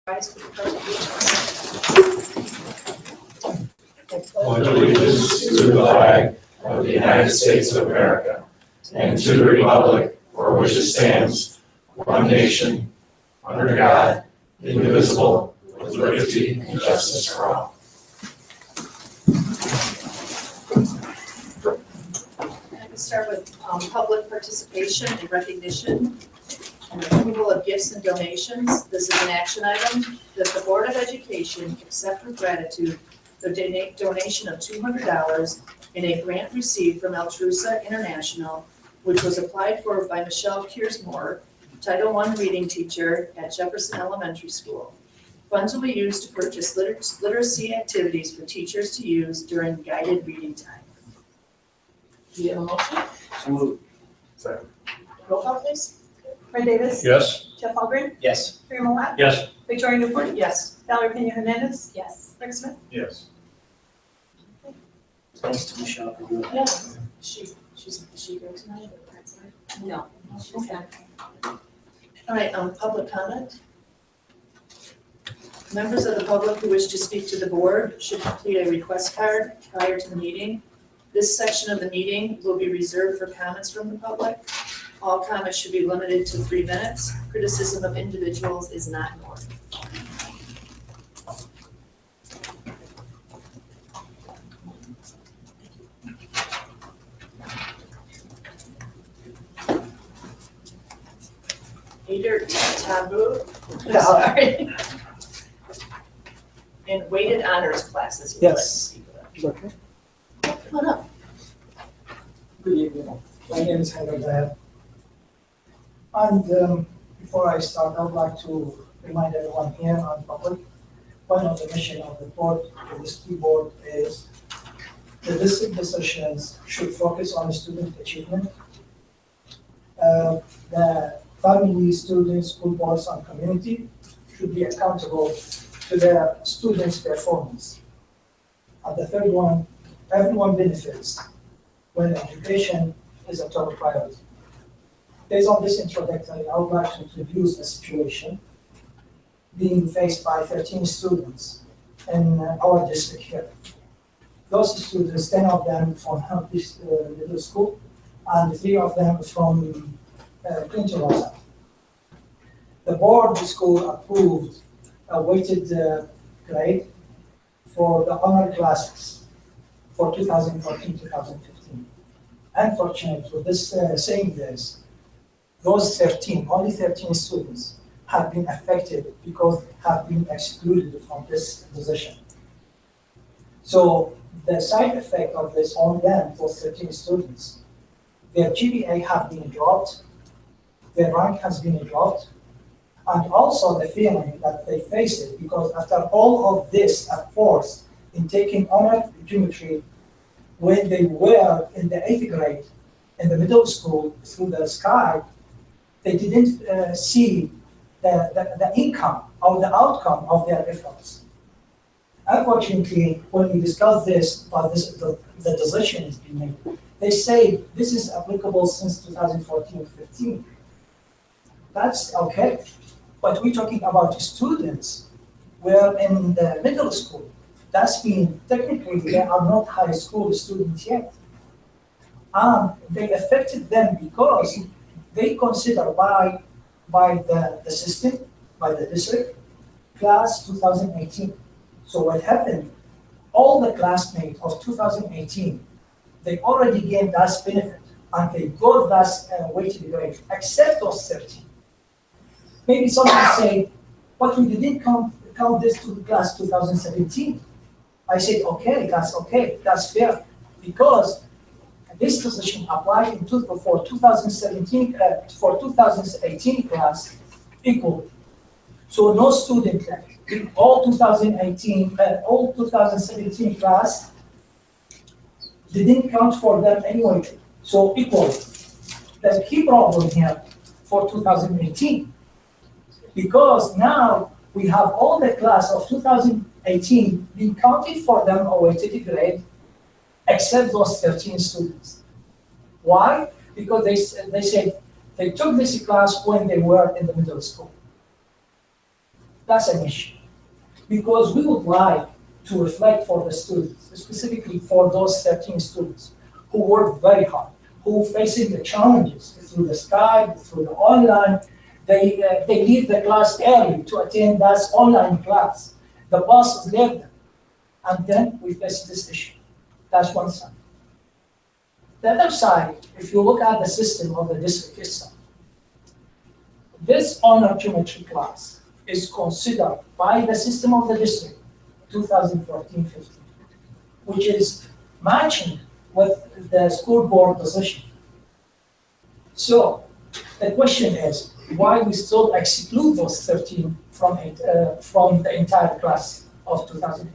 Rise for the Pledge allegiance to the flag of the United States of America and to the republic for which it stands, one nation, under God, indivisible, with liberty and justice for all. I'm going to start with public participation and recognition and approval of gifts and donations. This is an action item that the Board of Education accept with gratitude the donation of $200 in a grant received from Altrusa International, which was applied for by Michelle Kearsmore, Title I reading teacher at Jefferson Elementary School. Funds will be used to purchase literacy activities for teachers to use during guided reading time. Do you have a motion? So moved. Second. Roll call, please. Ray Davis. Yes. Jeff Algren. Yes. Terry Molat. Yes. Victoria Newport. Yes. Valerie Pena Hernandez. Yes. Rick Smith. Yes. Thanks to Michelle for doing that. Yes. She here tonight? No. She's not. All right, public comment. Members of the public who wish to speak to the board should complete a request card prior to the meeting. This section of the meeting will be reserved for comments from the public. All comments should be limited to 3 minutes. Criticism of individuals is not in order. Hater taboo, sorry. And weighted honors classes. you would like to Yes. speak about. Okay. Come on up. Good evening. My name is Henry Dad. And before I start, I would like to remind everyone here on public, one of the mission of the board, of the school board, is the district decisions should focus on student achievement. The family, students, school boards, and community should be accountable to their students' performance. And the third one, everyone benefits when education is a top priority. Based on this introductory, I would like to introduce a situation being faced by 13 students in our district here. Those students, 10 of them from Humphreys Middle School, and 3 of them from Clinton Rosa. The board of the school approved a weighted grade for the honor classes for 2014-2015. Unfortunately, with this saying this, those 13, only 13 students have been affected because have been excluded from this position. So the side effect of this on them, those 13 students, their GPA have been dropped, their rank has been dropped, and also the feeling that they face it because after all of this efforts in taking honor geometry, when they were in the 8th grade in the middle school through the Skype, they didn't see the income or the outcome of their efforts. Unfortunately, when we discuss this, the decision has been made. They say this is applicable since 2014-15. That's okay, but we're talking about students. We're in the middle school. That's been, technically, they are not high school students yet. They affected them because they consider by the system, by the district, class 2018. So what happened, all the classmates of 2018, they already gained that benefit and they got that weighted grade, except those 13. Maybe someone say, but we didn't count this to class 2017. I said, okay, that's fair, because this position applied for 2017, for 2018 class equal. So no student left. All 2018, all 2017 class didn't count for them anyway. So equal. The key problem here for 2018, because now we have all the class of 2018 being counted for them a weighted grade, except those 13 students. Why? Because they said they took this class when they were in the middle school. that's an issue. Because we would like to reflect for the students, specifically for those 13 students who work very hard, who facing the challenges through the Skype, through the online. They leave the class early to attend that online class. The bosses leave them. And then we face this issue. That's one side. The other side, if you look at the system of the district itself, this honor geometry class is considered by the system of the district 2014-15, which is matching with the school board position. So the question is, why we still exclude those 13 from the entire class of 2018?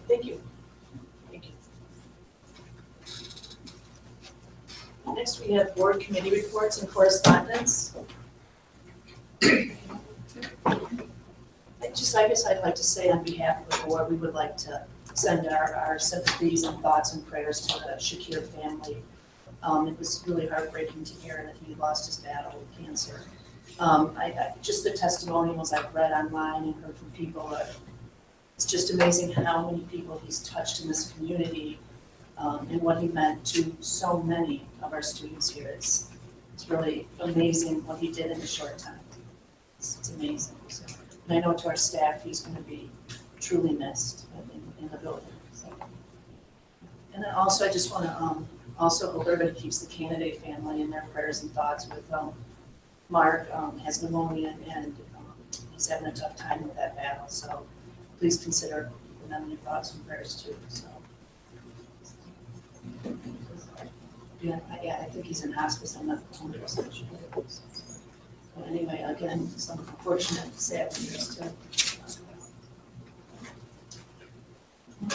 Thank you. Thank you. Next, we have board committee reports and correspondence. I guess I'd like to say on behalf of the board, we would like to send our sympathies and thoughts and prayers to the Shakir family. It was really heartbreaking to hear that he lost his battle with cancer. Just the testimonials I've read online and heard from people, it's just amazing how many people he's touched in this community and what he meant to so many of our students here. It's really amazing what he did in a short time. It's amazing. So, and I know to our staff, he's going to be truly missed in the building. So. And then also, I just want to also hope everybody keeps the candidate family in their prayers and thoughts with Mark has pneumonia and he's having a tough time with that battle. So please consider them in your thoughts and prayers too. So yeah, I think he's in hospice. I'm not 100% sure. So anyway, again, some unfortunate, sad news too.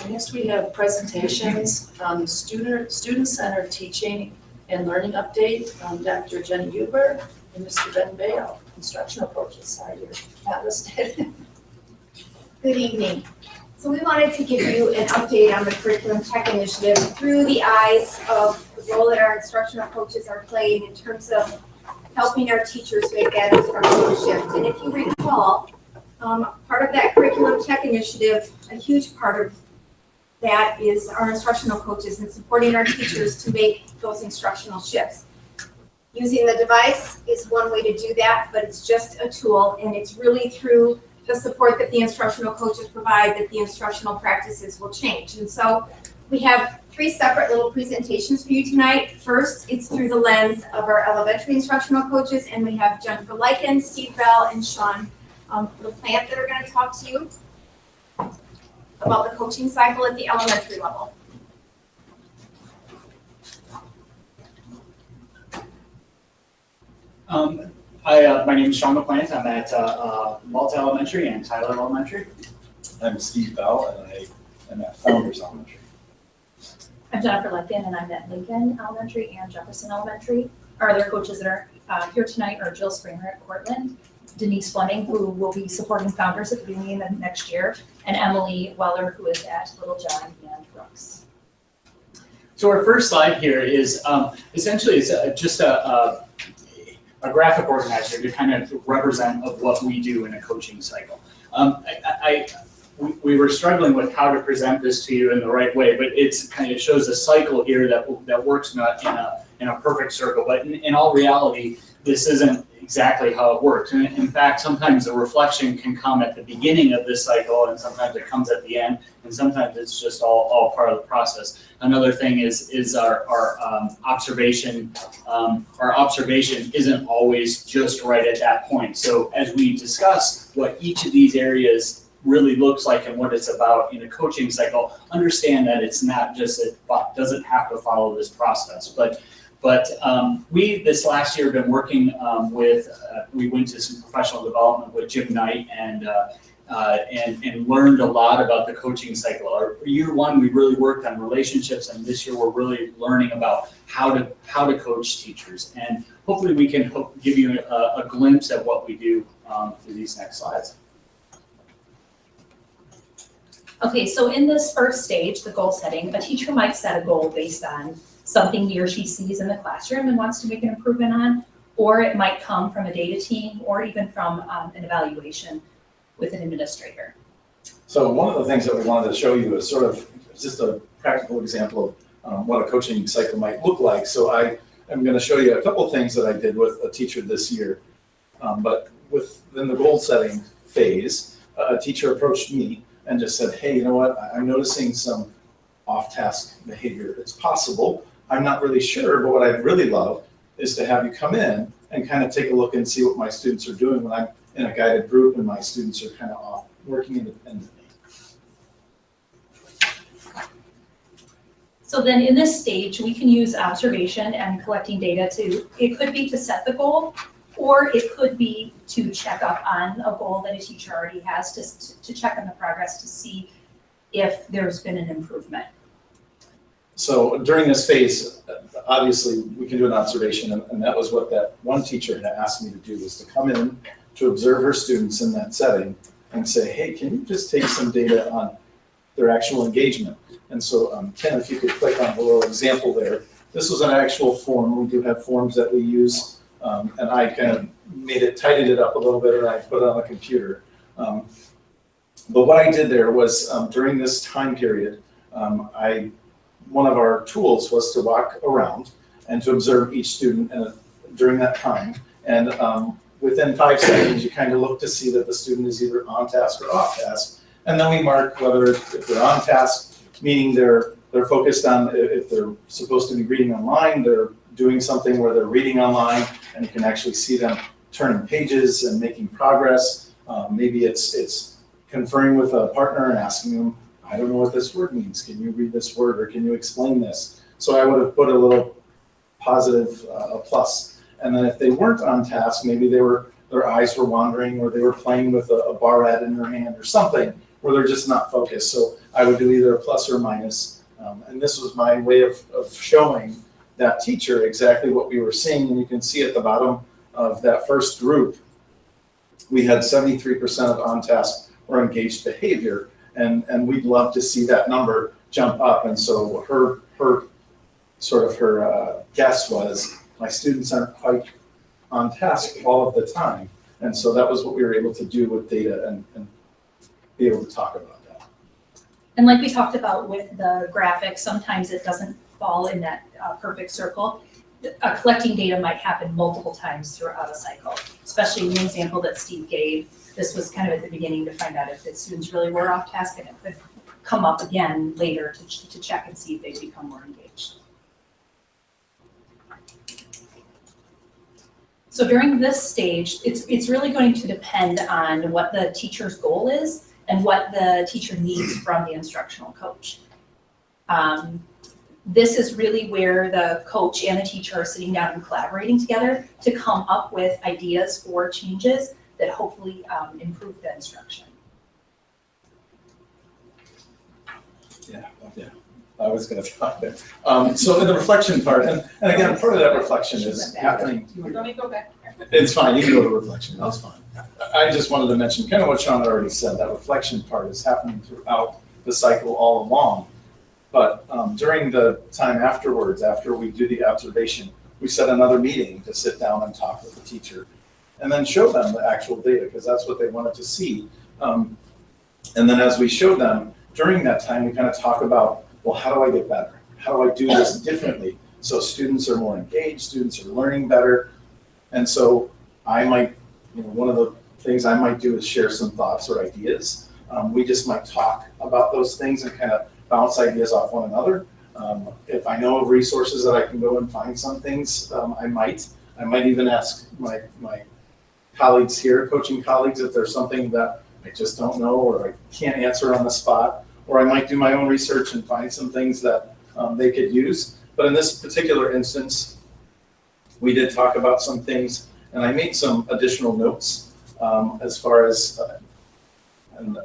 Next, we have presentations, student-centered teaching and learning update from Dr. Jenny Huber and Mr. Ben Bale, instructional coaches. Sorry, you're not listed. Good evening. So we wanted to give you an update on the Curriculum Tech Initiative through the eyes of the role that our instructional coaches are playing in terms of helping our teachers make that instructional shift. And if you recall, part of that Curriculum Tech Initiative, a huge part of that is our instructional coaches and supporting our teachers to make those instructional shifts. Using the device is one way to do that, but it's just a tool, and it's really through the support that the instructional coaches provide that the instructional practices will change. And so we have 3 separate little presentations for you tonight. First, it's through the lens of our elementary instructional coaches, and we have Jennifer Lykin, Steve Bell, and Sean LaPlante that are going to talk to you about the coaching cycle at the elementary level. My name is Sean LaPlante. I'm at Malta Elementary and Tyler Elementary. I'm Steve Bell, and I am at Founders Elementary. I'm Jennifer Lykin, and I'm at Lincoln Elementary and Jefferson Elementary. Our other coaches that are here tonight are Jill Springer at Cortland, Denise Fleming, who will be supporting Founders at the beginning of next year, and Emily Weller, who is at Little John and Brooks. So our first slide here is essentially just a graphic organizer to kind of represent of what we do in a coaching cycle. We were struggling with how to present this to you in the right way, but it shows a cycle here that works not in a perfect circle. But in all reality, this isn't exactly how it works. And in fact, sometimes the reflection can come at the beginning of this cycle, and sometimes it comes at the end, and sometimes it's just all part of the process. Another thing is our observation. Our observation isn't always just right at that point. So as we discuss what each of these areas really looks like and what it's about in a coaching cycle, understand that it's not just, it doesn't have to follow this process. But we this last year have been working we went to some professional development with Jim Knight and learned a lot about the coaching cycle. Our year 1, we really worked on relationships, and this year we're really learning about how to coach teachers. And hopefully we can give you a glimpse at what we do through these next slides. Okay, so in this first stage, the goal setting, a teacher might set a goal based on something he or she sees in the classroom and wants to make an improvement on, or it might come from a data team, or even from an evaluation with an administrator. So one of the things that we wanted to show you is sort of just a practical example of what a coaching cycle might look like. So I am going to show you a couple of things that I did with a teacher this year. But within the goal setting phase, a teacher approached me and just said, hey, you know what, I'm noticing some off-task behavior. It's possible, I'm not really sure, but what I'd really love is to have you come in and kind of take a look and see what my students are doing when I'm in a guided group and my students are kind of off working independently. So then in this stage, we can use observation and collecting data it could be to set the goal, or it could be to check up on a goal that a teacher already has, to check on the progress to see if there's been an improvement. So during this phase, obviously we can do an observation, and that was what that one teacher had asked me to do, was to come in to observe her students in that setting and say, hey, can you just take some data on their actual engagement? And so Ken, if you could click on the little example there, this was an actual form. We do have forms that we use, and I kind of tidied it up a little bit, and I put it on the computer. But what I did there was during this time period, one of our tools was to walk around and to observe each student during that time. And within 5 seconds, you kind of look to see that the student is either on task or off task. And then we mark whether if they're on task, meaning they're focused on, if they're supposed to be reading online, they're doing something where they're reading online, and you can actually see them turning pages and making progress. Maybe it's conferring with a partner and asking them, I don't know what this word means. Can you read this word, or can you explain this? So I would have put a little positive, a plus. And then if they weren't on task, maybe their eyes were wandering, or they were playing with a bar ad in their hand or something, where they're just not focused. So I would do either a plus or a minus. And this was my way of showing that teacher exactly what we were seeing. And you can see at the bottom of that first group, we had 73% of on-task or engaged behavior. And we'd love to see that number jump up. And so her guess was, my students aren't quite on task all of the time. And so that was what we were able to do with data and be able to talk about that. And like we talked about with the graphics, sometimes it doesn't fall in that perfect circle. Collecting data might happen multiple times throughout a cycle, especially in the example that Steve gave. This was kind of at the beginning to find out if the students really were off task, and it could come up again later to check and see if they become more engaged. So during this stage, it's really going to depend on what the teacher's goal is and what the teacher needs from the instructional coach. This is really where the coach and the teacher are sitting down and collaborating together to come up with ideas for changes that hopefully improve the instruction. Yeah, I was going to talk there. So in the reflection part, and again, part of that reflection is happening. Let me go back. It's fine, you can go to reflection, that's fine. I just wanted to mention kind of what Sean already said, that reflection part is happening throughout the cycle all along. But during the time afterwards, after we do the observation, we set another meeting to sit down and talk with the teacher and then show them the actual data, because that's what they wanted to see. And then as we show them, during that time, we kind of talk about, well, how do I get better? How do I do this differently so students are more engaged, students are learning better? And so I might, one of the things I might do is share some thoughts or ideas. We just might talk about those things and kind of bounce ideas off one another. If I know of resources that I can go and find some things, I might even ask my colleagues here, coaching colleagues, if there's something that I just don't know or I can't answer on the spot, or I might do my own research and find some things that they could use. But in this particular instance, we did talk about some things, and I made some additional notes as far as, and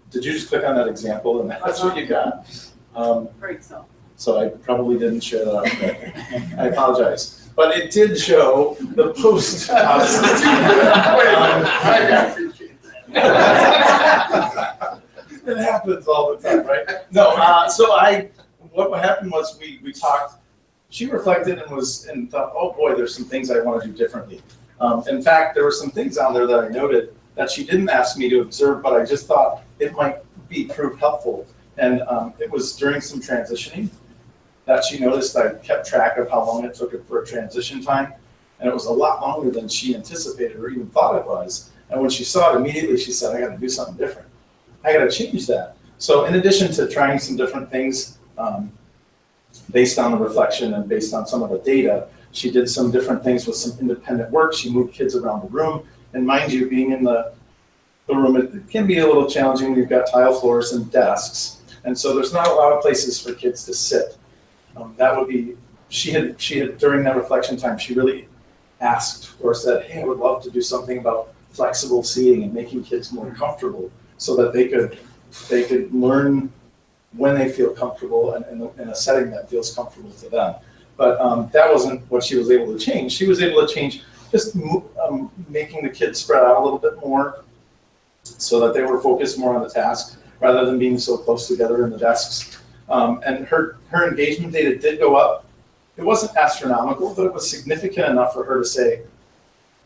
did you just click on that example and that's what you got? Great, so. So I probably didn't share that out there. I apologize. But it did show the post. It happens all the time, right? No, so what happened was we talked she reflected and thought, oh boy, there's some things I want to do differently. In fact, there were some things on there that I noted that she didn't ask me to observe, but I just thought it might prove helpful. And it was during some transitioning that she noticed I kept track of how long it took for a transition time. And it was a lot longer than she anticipated or even thought it was. And when she saw it immediately, she said, I got to do something different. I got to change that. So in addition to trying some different things based on the reflection and based on some of the data, she did some different things with some independent work. She moved kids around the room. And mind you, being in the room, it can be a little challenging. We've got tile floors and desks. And so there's not a lot of places for kids to sit. That would be, she had during that reflection time, she really asked or said, hey, I would love to do something about flexible seating and making kids more comfortable so that they could learn when they feel comfortable and in a setting that feels comfortable to them. But that wasn't what she was able to change. She was able to change just making the kids spread out a little bit more so that they were focused more on the task rather than being so close together in the desks. And her engagement data did go up. It wasn't astronomical, but it was significant enough for her to say,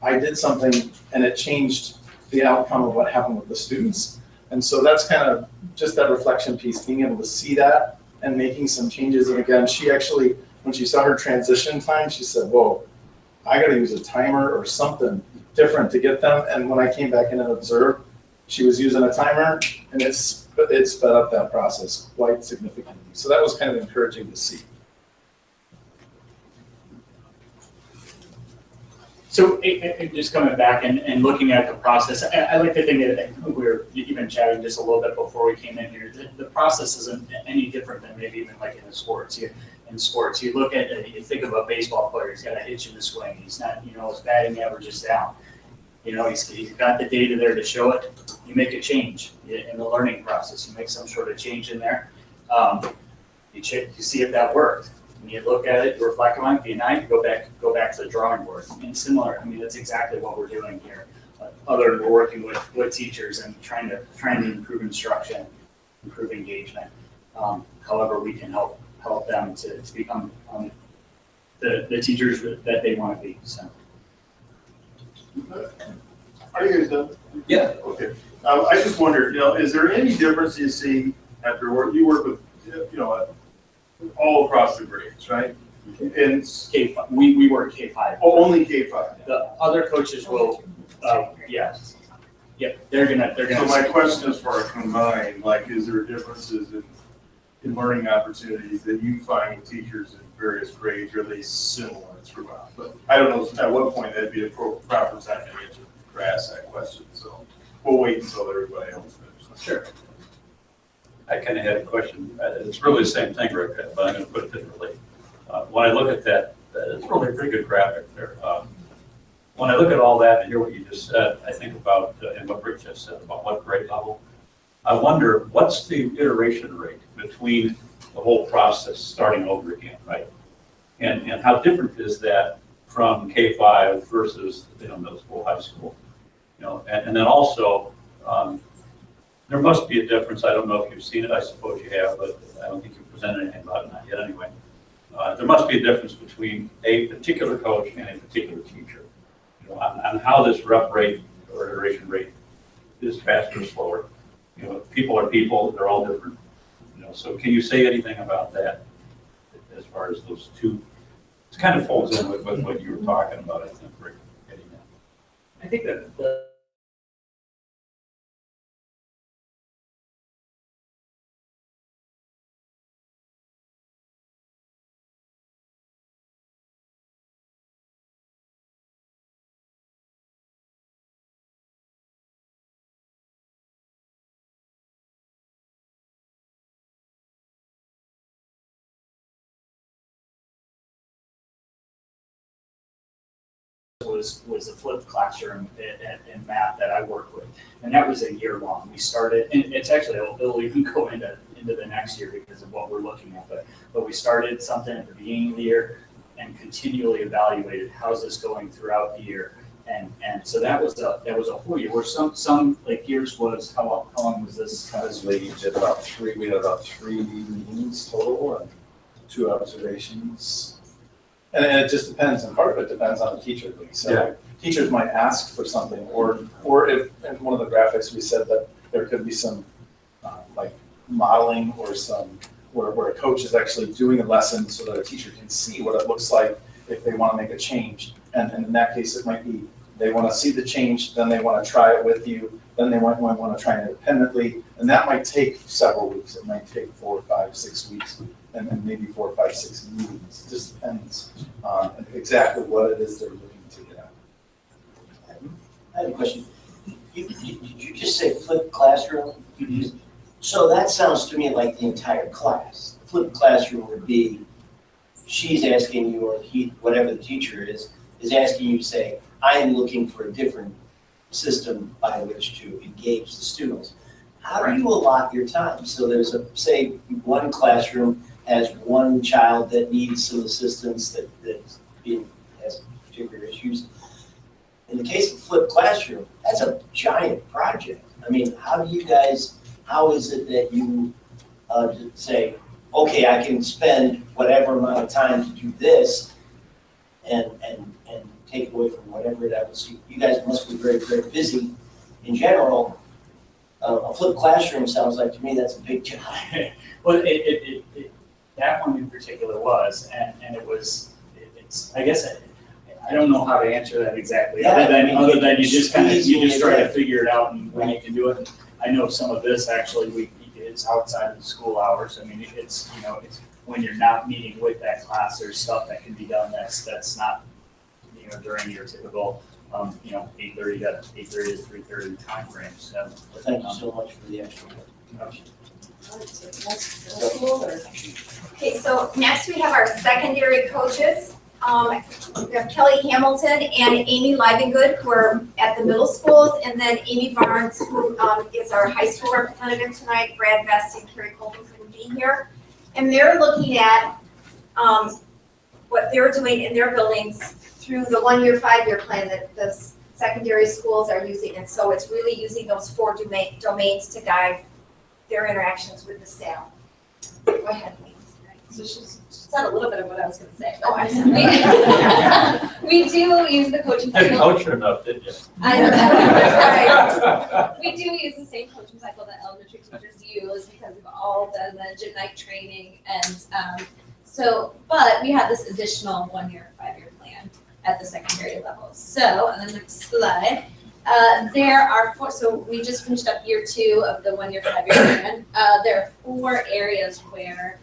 I did something and it changed the outcome of what happened with the students. And so that's kind of just that reflection piece, being able to see that and making some changes. And again, she actually, when she saw her transition time, she said, whoa, I got to use a timer or something different to get them. And when I came back in and observed, she was using a timer and it sped up that process quite significantly. So that was kind of encouraging to see. So just coming back and looking at the process, I like to think that we were even chatting just a little bit before we came in here. The process isn't any different than maybe even like in sports. In sports, you look at, you think of a baseball player, he's got a hitch in the swing. He's not, his batting average is down. He's got the data there to show it. You make a change in the learning process. You make some sort of change in there. You see if that worked. When you look at it, you reflect on it, you go back to the drawing board. And similar, that's exactly what we're doing here. Other than we're working with teachers and trying to improve instruction, improve engagement. However, we can help them to become the teachers that they want to be. So. Are you guys done? Yeah. Okay. I just wondered, is there any difference you see after you work with, all across the grades, right? And K5, we work K5. oh, only K5. The other coaches will, yes. Yep, they're gonna. So my question is for our combined, is there differences in learning opportunities that you find with teachers in various grades? Are they similar throughout? But I don't know at what point that'd be a proper time to answer or ask that question. So we'll wait until everybody else finishes. Sure. I kind of had a question. It's really the same thing, Rick, but I'm going to put it differently. When I look at that, it's really a pretty good graphic there. When I look at all that and hear what you just said, I think about, and what Rick just said about what grade level. I wonder, what's the iteration rate between the whole process starting over again, right? And how different is that from K5 versus middle school, high school? And then also, there must be a difference. I don't know if you've seen it. I suppose you have, but I don't think you've presented anything about it, not yet anyway. There must be a difference between a particular coach and a particular teacher, on how this rep rate or iteration rate is faster or slower. People are people, they're all different. So can you say anything about that as far as those two? It kind of falls in with what you were talking about, I think, Rick. I think that was a flipped classroom in math that I worked with, and that was a year long. We started, and it's actually it'll even go into the next year because of what we're looking at. But we started something at the beginning of the year and continually evaluated how's this going throughout the year, and so that was a whole year. Where some like years was how long was this? We did about 3. We had about 3 meetings total and 2 observations. And it just depends, and part of it depends on the teacher. So teachers might ask for something, or if in one of the graphics we said that there could be some like modeling or some where a coach is actually doing a lesson so that a teacher can see what it looks like if they want to make a change. And in that case, it might be they want to see the change, then they want to try it with you, then they might want to try it independently, and that might take several weeks. It might take 4, 5, 6 weeks, and maybe 4, 5, 6 meetings. It just depends on exactly what it is they're looking to get at. I have a question. Did you just say flipped classroom? So that sounds to me like the entire class. Flipped classroom would be, she's asking you, or he, whatever the teacher is asking you to say, I am looking for a different system by which to engage the students. How do you allot your time? So there's say one classroom has one child that needs some assistance that has particular issues. In the case of flipped classroom, that's a giant project. I mean, how is it that you say, okay, I can spend whatever amount of time to do this and take away from whatever that was. You guys must be very, very busy. In general, a flipped classroom sounds like to me that's a big job. Well, that one in particular was, and it's, I guess, I don't know how to answer that exactly, other than you just try to figure it out and when you can do it. And I know some of this actually, it's outside of the school hours. I mean, it's when you're not meeting with that class, there's stuff that can be done that's not, during your typical, 8:30 to 3:30 time frame. So, Thank you so much for the extra work. Okay, so next we have our secondary coaches. We have Kelly Hamilton and Amy Livengood, who are at the middle schools, and then Amy Barnes, who is our high school representative tonight. Brad Vest and Carrie Colton couldn't be here. And they're looking at what they're doing in their buildings through the 1-year, 5-year plan that the secondary schools are using. And so it's really using those 4 domains to guide their interactions with the staff. Go ahead, Amy. So she said a little bit of what I was going to say. Oh, I'm sorry. We do use the coaching Didn't cycle. coach her enough, did you? I know. We do use the same coaching cycle that elementary teachers use because of all the gym night training, and but we have this additional 1-year, 5-year plan at the secondary level. So on the next slide, there are 4. So we just finished up year 2 of the 1-year, 5-year plan. There are 4 areas where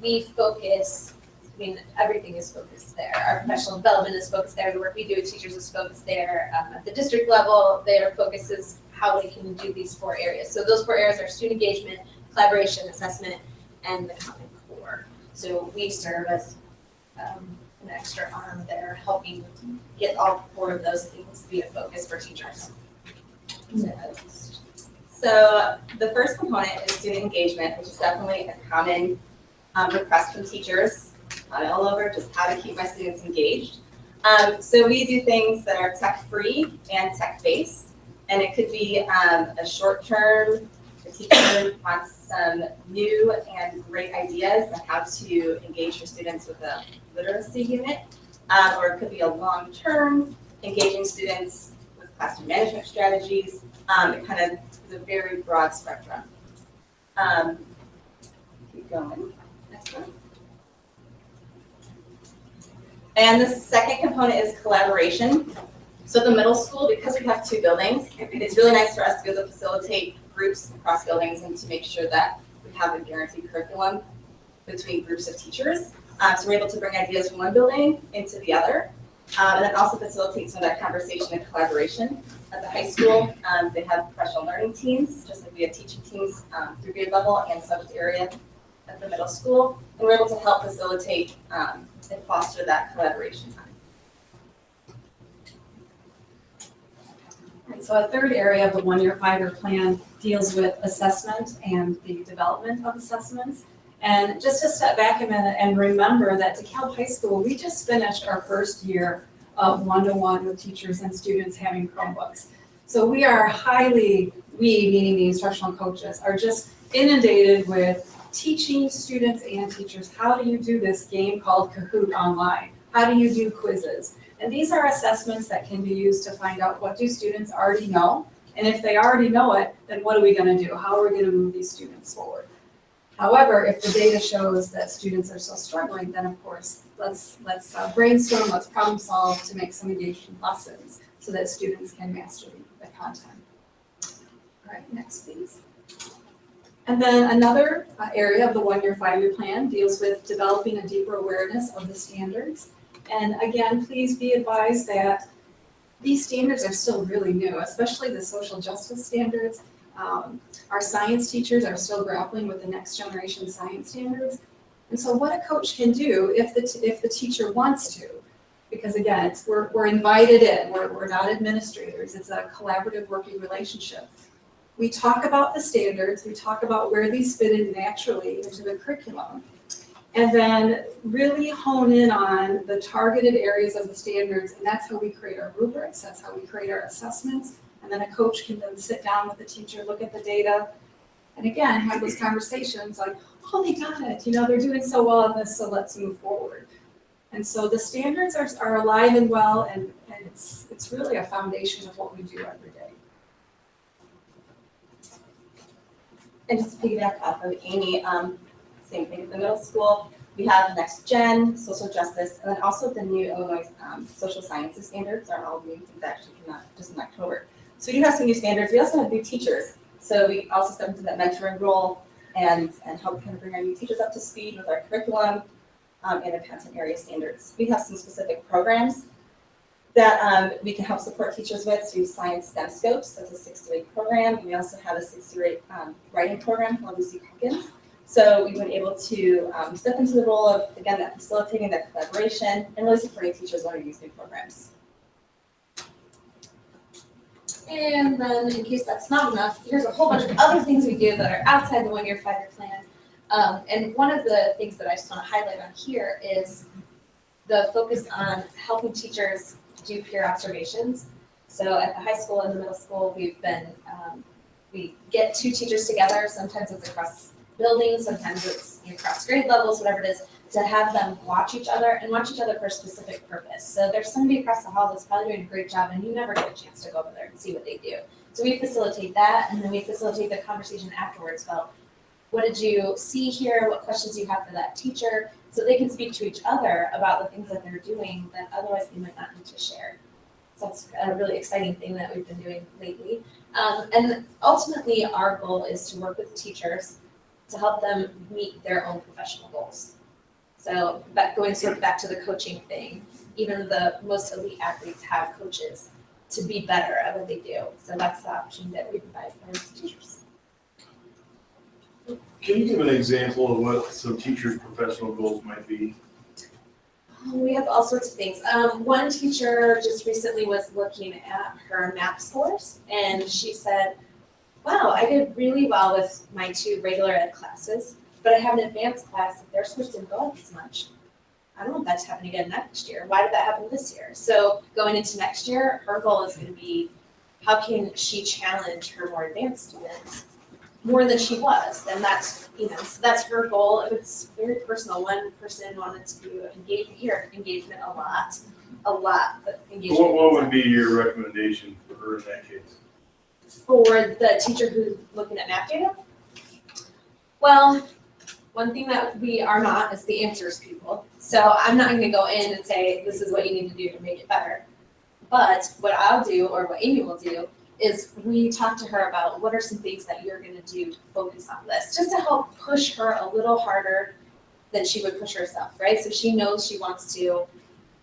we focus. I mean, everything is focused there. Our professional development is focused there. The work we do with teachers is focused there. At the district level, their focus is how they can do these 4 areas. So those 4 areas are student engagement, collaboration, assessment, and the Common Core. So we serve as an extra arm there, helping get all 4 of those things to be a focus for teachers. So the first component is student engagement, which is definitely a common request from teachers all over, just how to keep my students engaged. So we do things that are tech-free and tech-based, and it could be a short-term. The teacher wants some new and great ideas on how to engage your students with a literacy unit, or it could be a long-term, engaging students with classroom management strategies. It kind of is a very broad spectrum. Keep going. Next one. And the second component is collaboration. So at the middle school, because we have 2 buildings, it's really nice for us to be able to facilitate groups across buildings and to make sure that we have a guaranteed curriculum between groups of teachers. So we're able to bring ideas from one building into the other, and then also facilitate some of that conversation and collaboration. At the high school, they have professional learning teams, just like we have teaching teams through grade level and subject area at the middle school, and we're able to help facilitate and foster that collaboration time. Right, so a third area of the 1-year, 5-year plan deals with assessment and the development of assessments. And just to step back a minute and remember that DeKalb High School, we just finished our first year of 1-to-1 with teachers and students having Chromebooks. So we are we, meaning the instructional coaches, are just inundated with teaching students and teachers, how do you do this game called Kahoot online? How do you do quizzes? And these are assessments that can be used to find out what do students already know, and if they already know it, then what are we gonna do? How are we gonna move these students forward? However, if the data shows that students are still struggling, then of course, let's brainstorm, let's problem solve to make some engaging lessons so that students can master the content. All right, next please. And then another area of the one-year, 5-year plan deals with developing a deeper awareness of the standards. And again, please be advised that these standards are still really new, especially the social justice standards. Our science teachers are still grappling with the next generation science standards. And so what a coach can do if the teacher wants to, because again, we're invited in, we're not administrators, it's a collaborative working relationship. We talk about the standards, we talk about where these fit in naturally into the curriculum, and then really hone in on the targeted areas of the standards, and that's how we create our rubrics, that's how we create our assessments, and then a coach can then sit down with the teacher, look at the data, and again, have those conversations like, oh, they got it, they're doing so well on this, so let's move forward. And so the standards are alive and well, and it's really a foundation of what we do every day. And just to piggyback off of Amy, same thing at the middle school. We have Next Gen, Social Justice, and then also the new Illinois Social Sciences standards are all new things that actually came out just in October. So we do have some new standards. We also have new teachers. So we also step into that mentoring role and help kind of bring our new teachers up to speed with our curriculum and the content area standards. We have some specific programs that we can help support teachers with through Science STEM Scopes. That's a 6-week program. We also have a 6-week writing program called Lucy Hawkins. So we've been able to step into the role of, again, that facilitating, that collaboration, and really supporting teachers learning these new programs. And then, in case that's not enough, here's a whole bunch of other things we do that are outside the one-year, 5-year plan. And one of the things that I just want to highlight on here is the focus on helping teachers do peer observations. So at the high school and the middle school, we've been, we get 2 teachers together. Sometimes it's across buildings, sometimes it's across grade levels, whatever it is, to have them watch each other and watch each other for a specific purpose. So there's somebody across the hall that's probably doing a great job and you never get a chance to go over there and see what they do. So we facilitate that, and then we facilitate the conversation afterwards about what did you see here, what questions do you have for that teacher, so they can speak to each other about the things that they're doing that otherwise they might not need to share. So that's a really exciting thing that we've been doing lately. And ultimately, our goal is to work with teachers to help them meet their own professional goals. So going sort of back to the coaching thing, even the most elite athletes have coaches to be better at what they do. So that's the option that we provide for teachers. Can you give an example of what some teachers' professional goals might be? We have all sorts of things. One teacher just recently was looking at her math scores, and she said, wow, I did really well with my 2 regular ed classes, but I have an advanced class that their scores didn't go up as much. I don't want that to happen again next year. Why did that happen this year? So going into next year, her goal is going to be, how can she challenge her more advanced students more than she was? And that's, so that's her goal. If it's very personal, one person wanted to do engagement a lot, but engagement. What would be your recommendation for her in that case? For the teacher who's looking at math data? Well, one thing that we are not is the answers people. So I'm not going to go in and say, this is what you need to do to make it better. But what I'll do, or what Amy will do, is we talk to her about what are some things that you're going to do to focus on this, just to help push her a little harder than she would push herself, right? So she knows she wants to,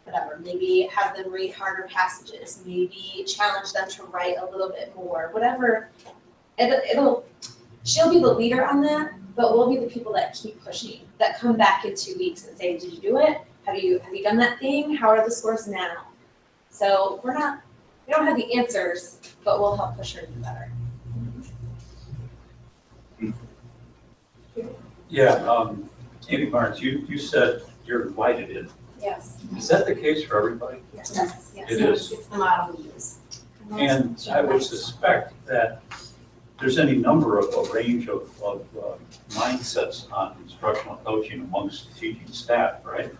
whatever, maybe have them read harder passages, maybe challenge them to write a little bit more, whatever. She'll be the leader on that, but we'll be the people that keep pushing, that come back in 2 weeks and say, did you do it? Have you done that thing? How are the scores now? So we don't have the answers, but we'll help push her to do better. Yeah, Amy Barnes, you said you're invited in. Yes. Is that the case for everybody? Yes. It is. It's the model we use. And I would suspect that there's any number of a range of mindsets on instructional coaching amongst teaching staff, right?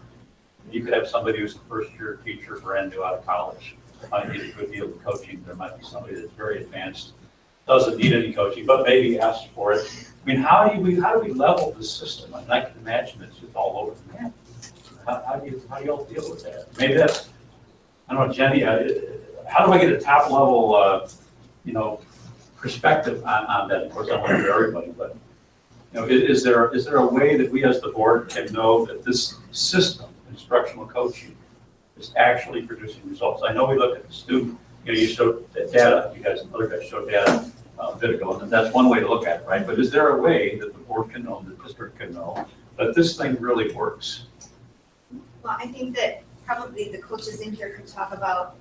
You could have somebody who's a first-year teacher, brand new out of college, might need a good deal of coaching. There might be somebody that's very advanced, doesn't need any coaching, but maybe asks for it. I mean, how do we level the system? I can imagine it's just all over the map. How do you all deal with that? Maybe that's, I don't know, Jenny, how do I get a top level, perspective on that? Of course, I want to hear everybody, but, is there a way that we as the board can know that this system, instructional coaching, is actually producing results? I know we look at the student, you showed data, you guys, other guys showed data a bit ago, and that's one way to look at it, right? But is there a way that the board can know, the district can know, that this thing really works? Well, I think that probably the coaches in here could talk about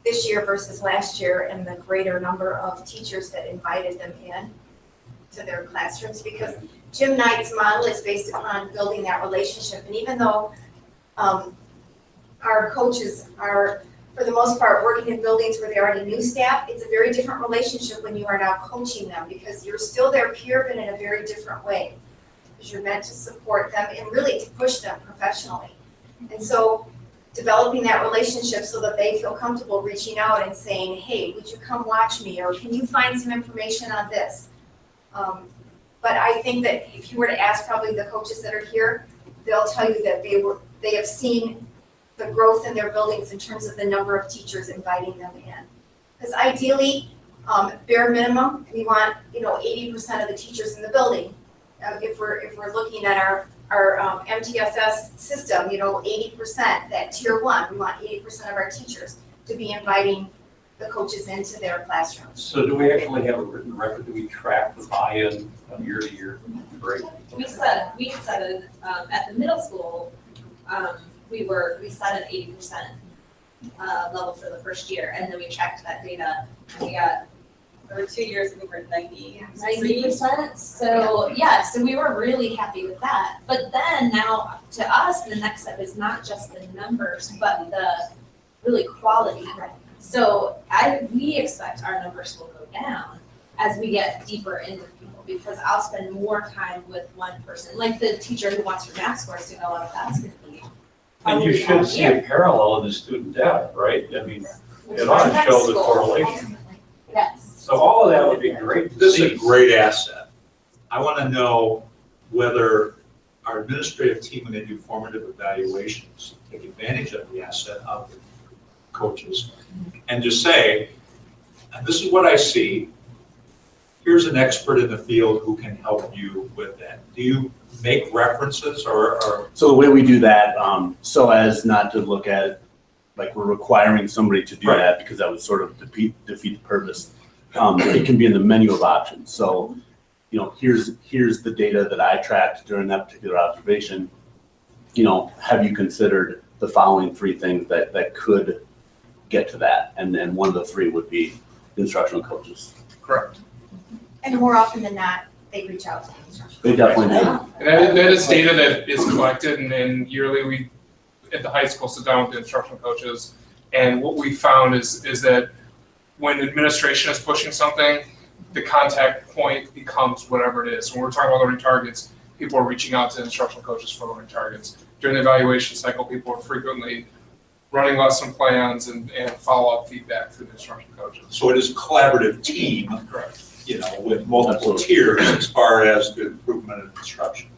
this year versus last year and the greater number of teachers that invited them in to their classrooms, because Jim Knight's model is based upon building that relationship. And even though our coaches are, for the most part, working in buildings where they already knew staff, it's a very different relationship when you are now coaching them, because you're still their peer, but in a very different way. Because you're meant to support them and really to push them professionally. And so developing that relationship so that they feel comfortable reaching out and saying, hey, would you come watch me? Or can you find some information on this? But I think that if you were to ask probably the coaches that are here, they'll tell you that they have seen the growth in their buildings in terms of the number of teachers inviting them in. Because ideally, bare minimum, we want 80% of the teachers in the building. If we're looking at our MTSS system, 80%, that tier 1, we want 80% of our teachers to be inviting the coaches into their classrooms. So do we actually have a written record? Do we track the buy-in year to year? Great. We said it at the middle school, we set an 80% level for the first year, and then we tracked that data, and we got, There were 2 years we were 90%. 90%. So we were really happy with that. But then now to us, the next step is not just the numbers, but the really quality. So we expect our numbers will go down as we get deeper into people, because I'll spend more time with one person, like the teacher who wants your math scores to go up. That's going to be. And you should see a parallel in the student data, right? I mean, it ought to show the correlation. Yes. So all of that would be great to This see. is a great asset. I want to know whether our administrative team, when they do formative evaluations, take advantage of the asset of the coaches and just say, and this is what I see, here's an expert in the field who can help you with that. Do you make references or? So the way we do that, so as not to look at it like we're requiring somebody to do that, because that would sort of defeat the purpose. It can be in the menu of options. So, here's the data that I tracked during that particular observation. Have you considered the following 3 things that could get to that? And then one of the 3 would be instructional coaches. Correct. And more often than not, they reach out to the instructional. They definitely do. And that is data that is collected, and then yearly we, at the high school, sit down with the instructional coaches. And what we found is that when administration is pushing something, the contact point becomes whatever it is. When we're talking about learning targets, people are reaching out to instructional coaches for learning targets. During the evaluation cycle, people are frequently running lesson plans and follow-up feedback to the instructional coaches. So it is a collaborative team. Correct. With multiple tiers as far as the improvement of instruction.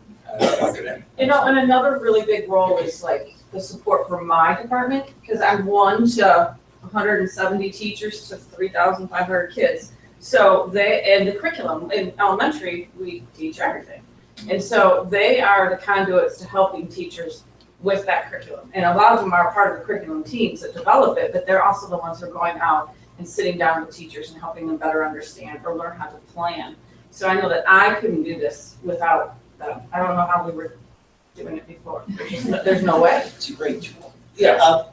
And another really big role is like the support from my department, because I'm 1 to 170 teachers to 3,500 kids. So and the curriculum in elementary, we teach everything. And so they are the conduits to helping teachers with that curriculum. And a lot of them are part of the curriculum teams that develop it, but they're also the ones who are going out and sitting down with teachers and helping them better understand or learn how to plan. So I know that I couldn't do this without them. I don't know how we were doing it before. There's no way. It's a great tool. Yeah.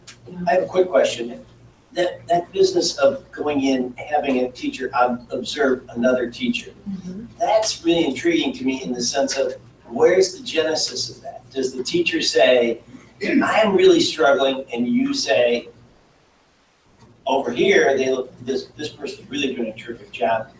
I have a quick question. That business of going in, having a teacher observe another teacher, that's really intriguing to me in the sense of where's the genesis of that? Does the teacher say, I am really struggling, and you say, over here, they look, this person's really doing a terrific job.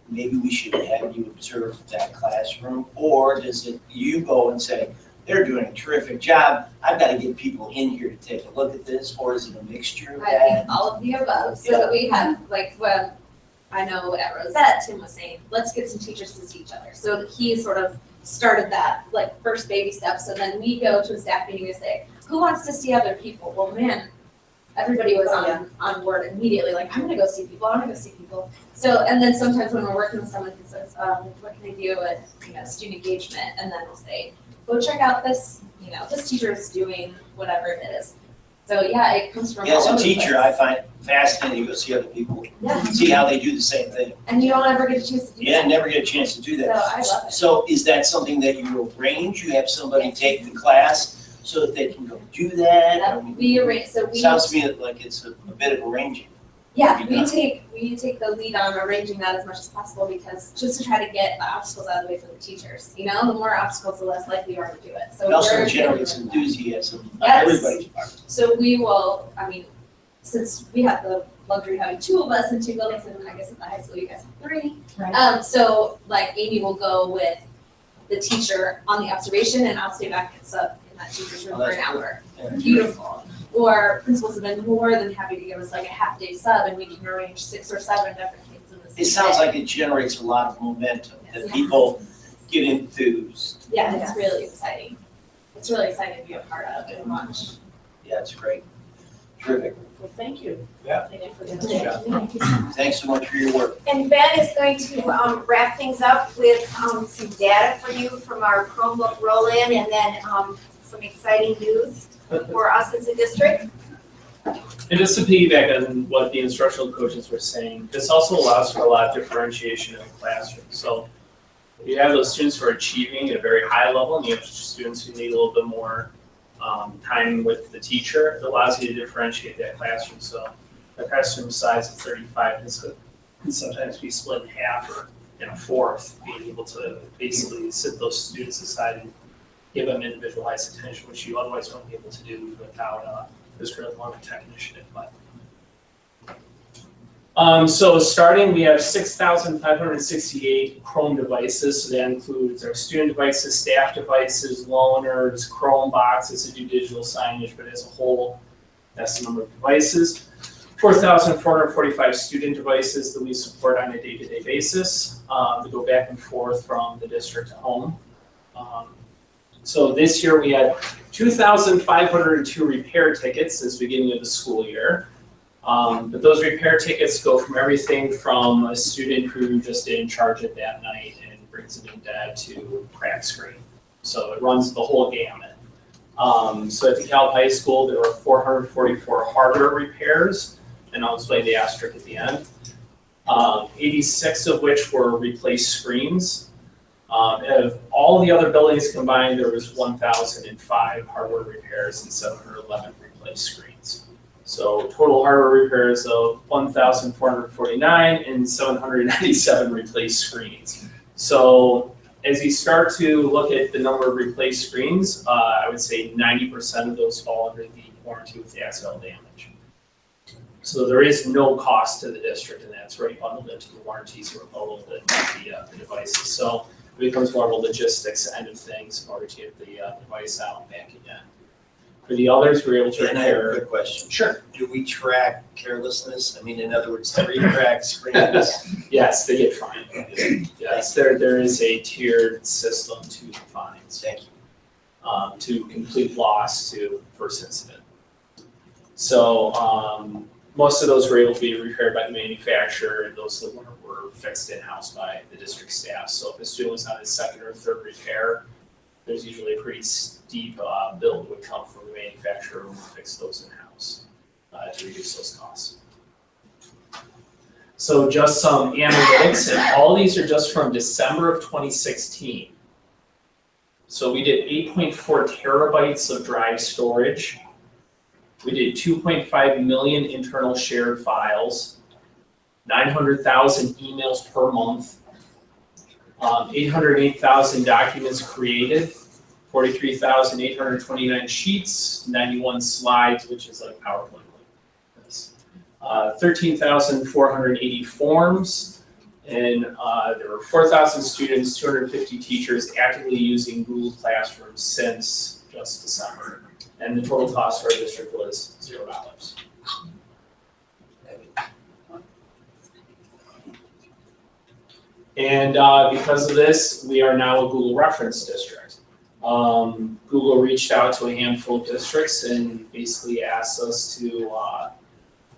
Maybe we should have you observe that classroom, or does it you go and say, they're doing a terrific job. I've got to get people in here to take a look at this, or is it a mixture of I that? think all of the above. So we have, like, when I know at Rosette, Tim was saying, let's get some teachers to see each other. So he sort of started that, like, first baby steps. So then we go to a staff meeting and say, who wants to see other people? Well, man, everybody was on board immediately, like, I'm gonna go see people, I'm gonna go see people. So, and then sometimes when we're working with someone who says, what can I do with, student engagement? And then we'll say, go check out this, this teacher is doing whatever it is. So yeah, it comes from Yeah, as all a over the teacher, place. I find it fascinating to go see other people, Yeah, see how they do the same thing. and you don't ever get a chance to do Yeah, that. never get a chance to do So that. I love it. So is that something that you arrange? You have somebody take the class so that they can go do that? I mean, We arrange, so we. Sounds to me like it's a bit of arranging. Yeah, Maybe not. we take the lead on arranging that as much as possible because just to try to get the obstacles out of the way for the teachers, the more obstacles, the less likely you are to do it. So It also we're- generates enthusiasm on Yes. everybody's part. So we will, since we have the luxury of having two of us in two buildings, and I guess at the high school you guys have three. Right. So like Amy will go with the teacher on the observation and I'll stay back and sub in that teacher's room Oh, for that's an hour. Yeah. Beautiful. Or principals have been more than happy to give us like a half day sub and we can arrange 6 or 7 different things in the same It sounds day. like it generates a lot of momentum, that people get enthused. Yeah, it's really exciting. It's really exciting to be a part of and watch. Yeah, it's great. Terrific. Well, thank you. Yeah. Thank you for Good the job. Thanks so much for your work. And Ben is going to wrap things up with some data for you from our Chromebook roll-in and then some exciting news for us as a district. And just to piggyback on what the instructional coaches were saying, this also allows for a lot of differentiation in the classroom. So you have those students who are achieving at a very high level, and you have students who need a little bit more time with the teacher. It allows you to differentiate that classroom. So the classroom size of 35 can sometimes be split in half or in a fourth, being able to basically sit those students aside and give them individualized attention, which you otherwise won't be able to do without this curriculum and tech initiative. So starting, we have 6,568 Chrome devices. So that includes our student devices, staff devices, loaners, Chrome boxes to do digital signage, but as a whole, that's the number of devices. 4,445 student devices that we support on a day-to-day basis to go back and forth from the district to home. So this year we had 2,502 repair tickets since the beginning of the school year. But those repair tickets go from everything from a student who just didn't charge it that night and brings it in dead to cracked screen. So it runs the whole gamut. So at DeKalb High School, there were 444 hardware repairs, and I'll explain the asterisk at the end. 86 of which were replaced screens. Of all the other buildings combined, there was 1,005 hardware repairs and 711 replaced screens. So total hardware repairs of 1,449 and 797 replaced screens. So as you start to look at the number of replaced screens, I would say 90% of those fall under the warranty with the accidental damage. So there is no cost to the district, and that's already bundled into the warranties or bundled into the devices. So it becomes more of a logistics end of things in order to get the device out and back again. For the others, we were able to And I have a repair. quick question. Sure. Do we track carelessness? I mean, in other words, 3 cracked screens. Yes, they get fined. Yes, there is a tiered system to the fines. Thank you. To complete loss to first incident. So most of those were able to be repaired by the manufacturer, and those that were fixed in-house by the district staff. So if a student was on his second or third repair, there's usually a pretty steep bill that would come from the manufacturer who fix those in-house to reduce those costs. So just some analytics, and all these are just from December of 2016. So we did 8.4 terabytes of drive storage. We did 2.5 million internal shared files, 900,000 emails per month, 808,000 documents created, 43,829 sheets, 91 slides, which is like PowerPoint. 13,480 forms, And there were 4,000 students, 250 teachers actively using Google Classroom since just December. And the total cost for our district was $0. And because of this, we are now a Google reference district. Google reached out to a handful of districts and basically asked us to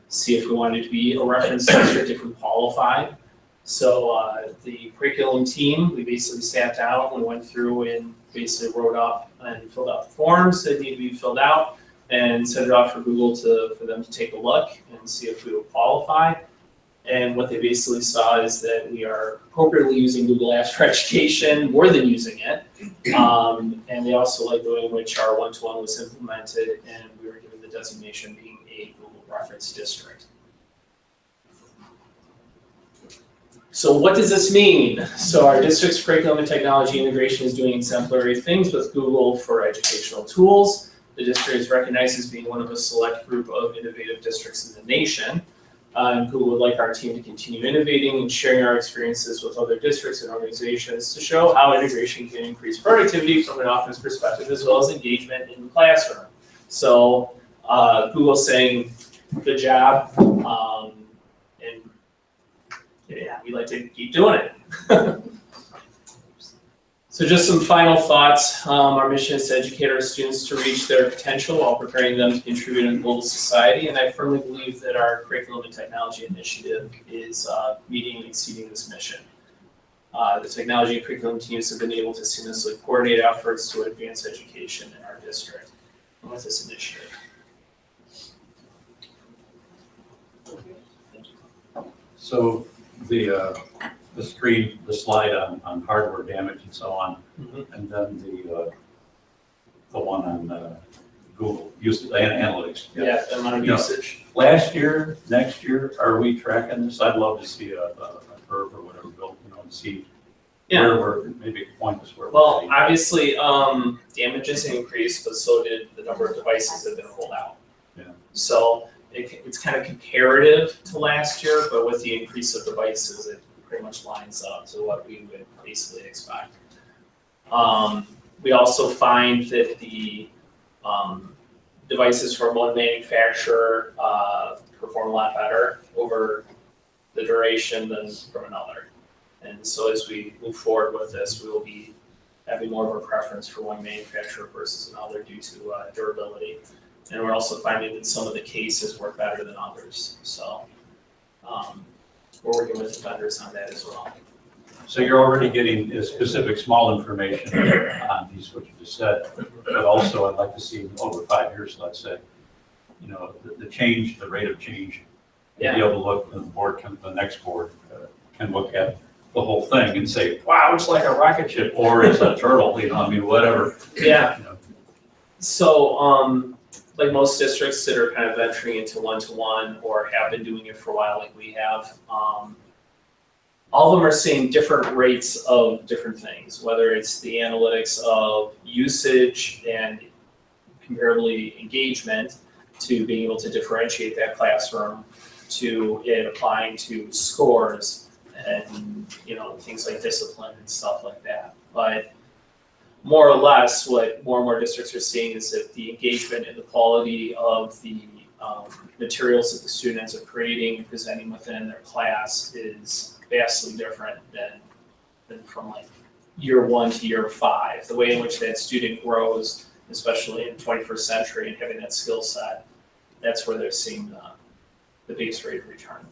see if we wanted to be a reference district if we qualified. So the curriculum team, we basically sat down, we went through and basically wrote up and filled out the forms that need to be filled out and sent it off for Google for them to take a look and see if we would qualify. And what they basically saw is that we are appropriately using Google Apps for Education, more than using it. And they also like the way in which our one-to-one was implemented, and we were given the designation being a Google reference district. So what does this mean? So our district's curriculum and technology integration is doing exemplary things with Google for educational tools. The district is recognized as being one of a select group of innovative districts in the nation. And Google would like our team to continue innovating and sharing our experiences with other districts and organizations to show how integration can increase productivity from an office perspective as well as engagement in the classroom. So Google's saying, good job, and yeah, we like to keep doing it. So just some final thoughts. Our mission is to educate our students to reach their potential while preparing them to contribute in global society. And I firmly believe that our curriculum and technology initiative is meeting and exceeding this mission. The technology and curriculum teams have been able to seamlessly coordinate efforts to advance education in our district with this initiative. So the slide on hardware damage and so on, and then the one on Google analytics. Yeah, the amount of usage. Last year, next year, are we tracking this? I'd love to see a curve or whatever built, and see where we're, maybe point us where we're Well, heading. obviously, damages increased, but so did the number of devices that have been rolled out. Yeah. So it's kind of comparative to last year, but with the increase of devices, it pretty much lines up to what we would basically expect. We also find that the devices from one manufacturer perform a lot better over the duration than from another. And so as we move forward with this, we will be having more of a preference for one manufacturer versus another due to durability. And we're also finding that some of the cases work better than others. So we're working with the vendors on that as well. So you're already getting specific small information on these, what you just said, but also I'd like to see over 5 years, let's say, the change, the rate of change, and be able to look, the next board can look at the whole thing and say, wow, it's like a rocket ship, or it's a turtle, whatever. Yeah. So like most districts that are kind of venturing into one-to-one or have been doing it for a while like we have, all of them are seeing different rates of different things, whether it's the analytics of usage and comparably engagement to being able to differentiate that classroom to it applying to scores and things like discipline and stuff like that. But more or less, what more and more districts are seeing is that the engagement and the quality of the materials that the students are creating and presenting within their class is vastly different than from like year 1 to year 5. The way in which that student grows, especially in the 21st century and having that skill set, that's where they're seeing the biggest rate of return.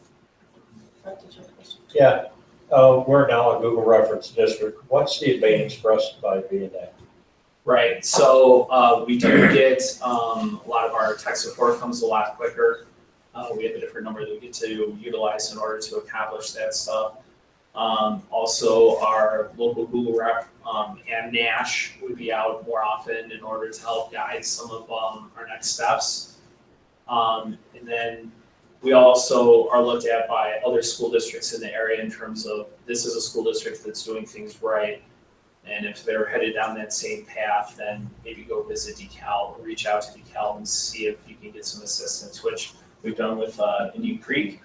Yeah, we're now a Google reference district. What's the advantage for us by being that? Right, so we do get a lot of our tech support comes a lot quicker. We have a different number that we get to utilize in order to accomplish that stuff. Also, our local Google rep and Nash would be out more often in order to help guide some of our next steps. And then we also are looked at by other school districts in the area in terms of this is a school district that's doing things right. And if they're headed down that same path, then maybe go visit DeKalb or reach out to DeKalb and see if you can get some assistance, which we've done with Indian Creek.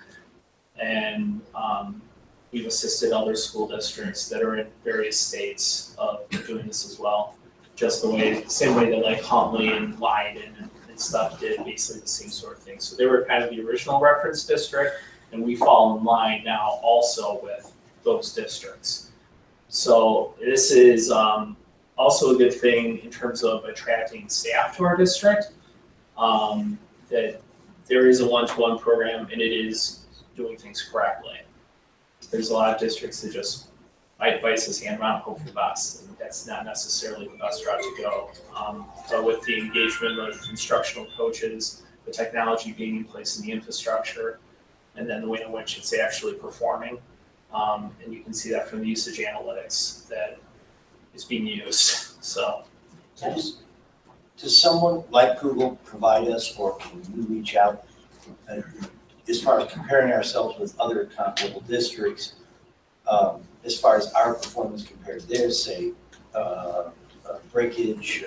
And we've assisted other school districts that are in various states of doing this as well. Just same way that like Huntley and Leiden and stuff did basically the same sort of thing. So they were kind of the original reference district, and we fall in line now also with those districts. So this is also a good thing in terms of attracting staff to our district, that there is a one-to-one program and it is doing things correctly. There's a lot of districts that just, my advice is hand around, hope for the best, and that's not necessarily the best route to go. But with the engagement of instructional coaches, the technology being in place in the infrastructure, and then the way in which it's actually performing, and you can see that from the usage analytics that is being used, so. Does someone like Google provide us, or can we reach out as far as comparing ourselves with other comparable districts, as far as our performance compared to theirs, say, breakage,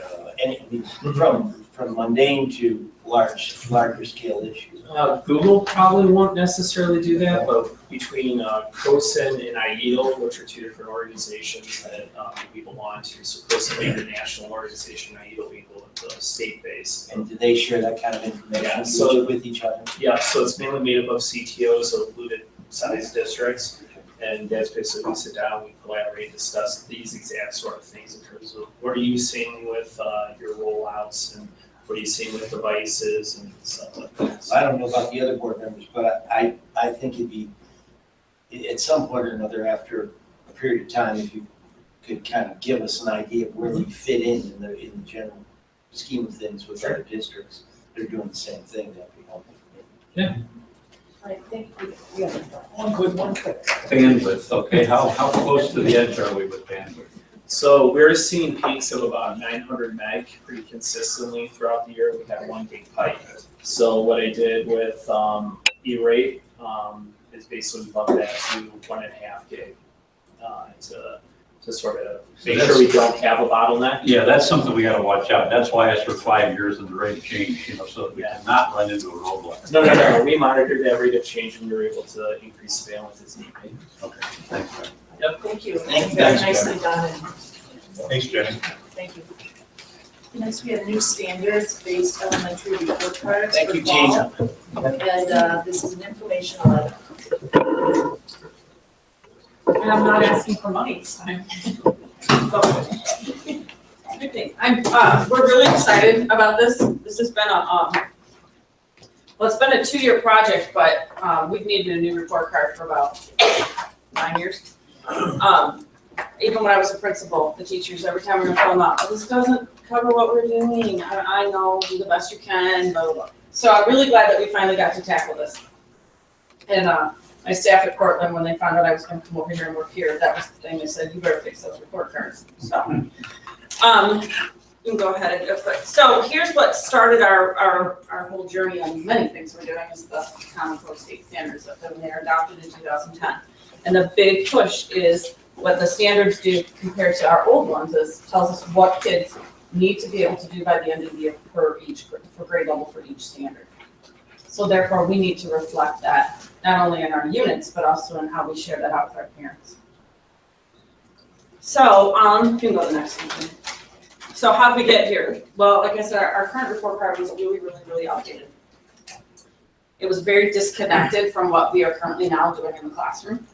from mundane to larger scale issues? Google probably won't necessarily do that, but between COSIN and IEDL, which are two different organizations that we belong to, so COSIN being the national organization, IEDL being the state-based. And do they share that kind of information with each other? Yeah, so it's mainly made up of CTOs, so included size districts. And that's basically we sit down, we collaborate, discuss these exact sort of things in terms of what are you seeing with your rollouts, and what are you seeing with devices and stuff like that. I don't know about the other board members, but I think it'd be, at some point or another, after a period of time, if you could kind of give us an idea of where we fit in the general scheme of things with other districts that are doing the same thing, that'd be helpful. Yeah. I think we have one quick. Bandwidth, okay, how close to the edge are we with bandwidth? So we're seeing peaks of about 900 meg pretty consistently throughout the year. We had 1 gig pipe. So what I did with E-rate is basically bump that to 1.5 gig to sort of make sure we don't have a bottleneck. Yeah, that's something we gotta watch out. That's why it's for 5 years and the rate of change, so that we cannot run into a roadblock. No. We monitored that rate of change and we were able to increase the balance as needed. Okay, thanks. Yep. Thank you. Thank you. Very nicely done. Thanks, Jenny. Thank you. Next, we have new standards-based elementary report cards. Thank for you, fall. Gina. And this is an informational item. And I'm not asking for money this time. Good thing. We're really excited about this. This has been well, it's been a 2-year project, but we've needed a new report card for about 9 years. Even when I was a principal, the teachers, every time we're gonna fill them out, oh, this doesn't cover what we're doing. I know, do the best you can, blah, blah, blah. So I'm really glad that we finally got to tackle this. And my staff at Portland, when they found out I was gonna come over here and work here, that was the thing, they said, you better fix those report cards. So, you can go ahead and go quick. So here's what started our whole journey on many things we're doing is the Common Core State Standards that they were adopted in 2010. And the big push is what the standards do compared to our old ones is tells us what kids need to be able to do by the end of the year for grade level for each standard. So therefore, we need to reflect that not only in our units, but also in how we share that out with our parents. So, you can go to the next one. So how did we get here? Well, like I said, our current report card was really outdated. It was very disconnected from what we are currently now doing in the classroom.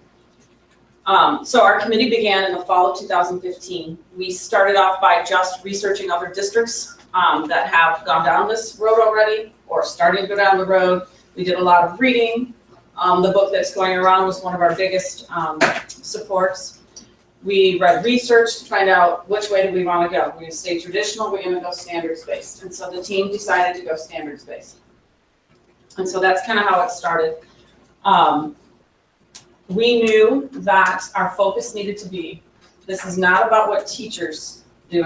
So our committee began in the fall of 2015. We started off by just researching other districts that have gone down this road already or starting to go down the road. We did a lot of reading. The book that's going around was one of our biggest supports. We read research to find out which way do we want to go. We're going to stay traditional, we're going to go standards-based. And so the team decided to go standards-based. And so that's kind of how it started. We knew that our focus needed to be, this is not about what teachers do.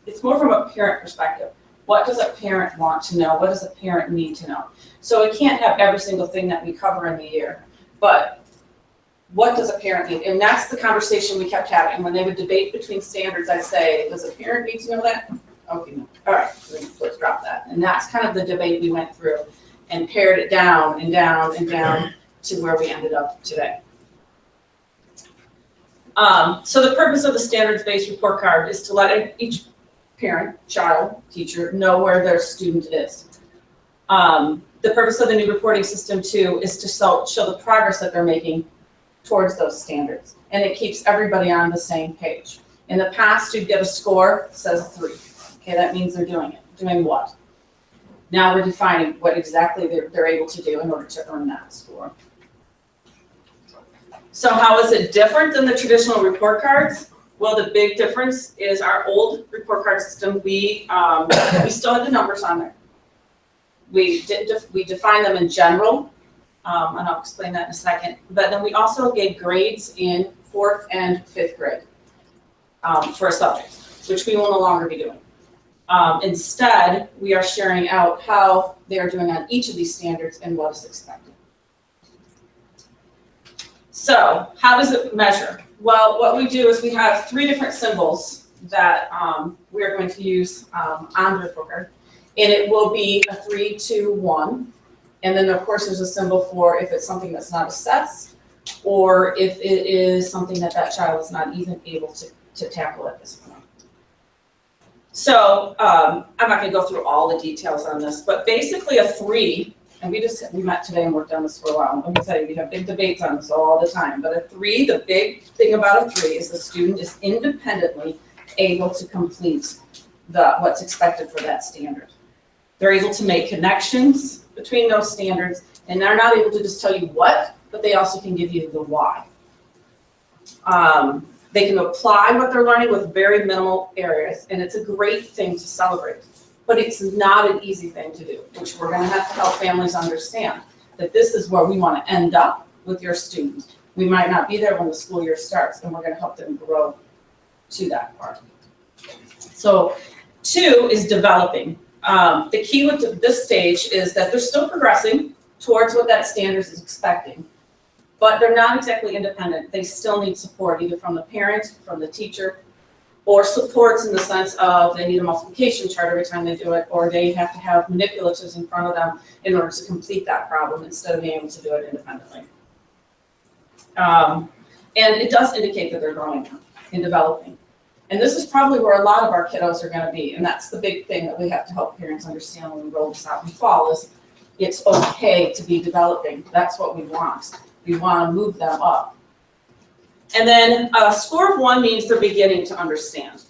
It's more from a parent perspective. What does a parent want to know? What does a parent need to know? So we can't have every single thing that we cover in the year, but what does a parent need? And that's the conversation we kept having. When they would debate between standards, I'd say, does a parent need to know that? Okay, no. All right, let's drop that. And that's kind of the debate we went through and pared it down and down and down to where we ended up today. So the purpose of the standards-based report card is to let each parent, child, teacher know where their student is. The purpose of the new reporting system too is to show the progress that they're making towards those standards. And it keeps everybody on the same page. In the past, you'd get a score that says 3. Okay, that means they're doing it. Doing what? Now we're defining what exactly they're able to do in order to earn that score. So how is it different than the traditional report cards? Well, the big difference is our old report card system, we still had the numbers on there. We defined them in general, and I'll explain that in a second. But then we also gave grades in 4th and 5th grade for a subject, which we will no longer be doing. Instead, we are sharing out how they are doing on each of these standards and what is expected. So how does it measure? Well, what we do is we have 3 different symbols that we are going to use on the report card. And it will be a 3, 2, 1. And then of course there's a symbol for if it's something that's not assessed or if it is something that that child is not even able to tackle at this point. So I'm not going to go through all the details on this, but basically a 3, and we met today and worked on this for a while. Let me tell you, we have big debates on this all the time. But a 3, the big thing about a 3 is the student is independently able to complete what's expected for that standard. They're able to make connections between those standards, and they're not able to just tell you what, but they also can give you the why. They can apply what they're learning with very minimal areas, and it's a great thing to celebrate. But it's not an easy thing to do, which we're going to have to help families understand that this is where we want to end up with your students. We might not be there when the school year starts, and we're going to help them grow to that part. So 2 is developing. The key with this stage is that they're still progressing towards what that standard is expecting, but they're not exactly independent. They still need support either from the parent, from the teacher, or supports in the sense of they need a multiplication chart every time they do it, or they have to have manipulatives in front of them in order to complete that problem instead of being able to do it independently. And it does indicate that they're growing and developing. And this is probably where a lot of our kiddos are going to be, and that's the big thing that we have to help parents understand when we roll this out in the fall is it's okay to be developing. That's what we want. We want to move them up. And then a score of 1 means they're beginning to understand.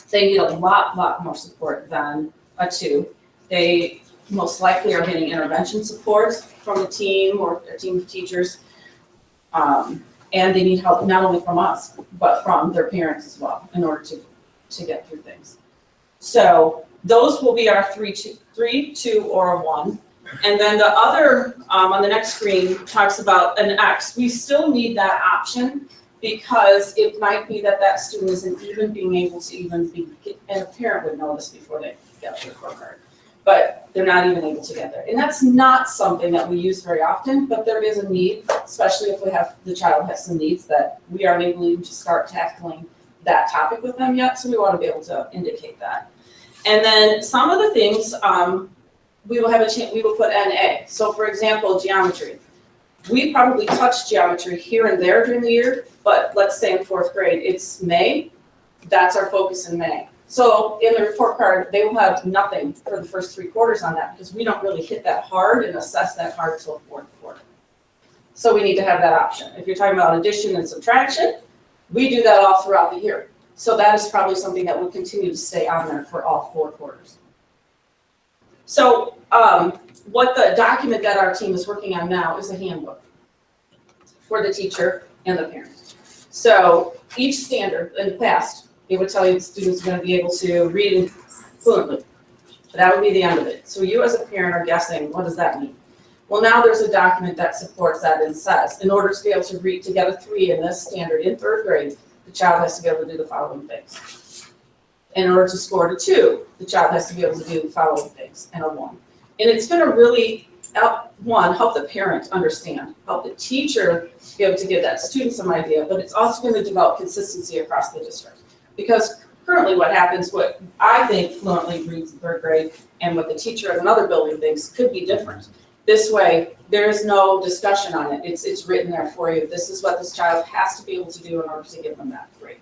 They need a lot more support than a 2. They most likely are getting intervention support from the team or a team of teachers. And they need help not only from us, but from their parents as well in order to get through things. So those will be our 3, 2, or a 1. And then the other, on the next screen, talks about an X. We still need that option because it might be that that student isn't even being able to even be, and a parent would know this before they get their report card, but they're not even able to get there. And that's not something that we use very often, but there is a need, especially if the child has some needs that we aren't able to start tackling that topic with them yet, so we want to be able to indicate that. And then some of the things, we will put NA. So for example, geometry. We probably touch geometry here and there during the year, but let's say in 4th grade, it's May. That's our focus in May. So in the report card, they will have nothing for the first 3 quarters on that because we don't really hit that hard and assess that hard until 4th quarter. So we need to have that option. If you're talking about addition and subtraction, we do that all throughout the year. So that is probably something that will continue to stay on there for all 4 quarters. So what the document that our team is working on now is a handbook for the teacher and the parent. So each standard in the past, it would tell you the student's going to be able to read fluently. That would be the end of it. So you as a parent are guessing, what does that mean? Well, now there's a document that supports that and says, in order to be able to read to get a 3 in this standard in 3rd grade, the child has to be able to do the following things. In order to score to 2, the child has to be able to do the following things, and a 1. And it's going to really, help the parent understand, help the teacher be able to give that student some idea, but it's also going to develop consistency across the district. Because currently what happens, what I think fluently reads in 3rd grade and what the teacher in another building thinks could be different. This way, there is no discussion on it. It's written there for you. This is what this child has to be able to do in order to give them that grade.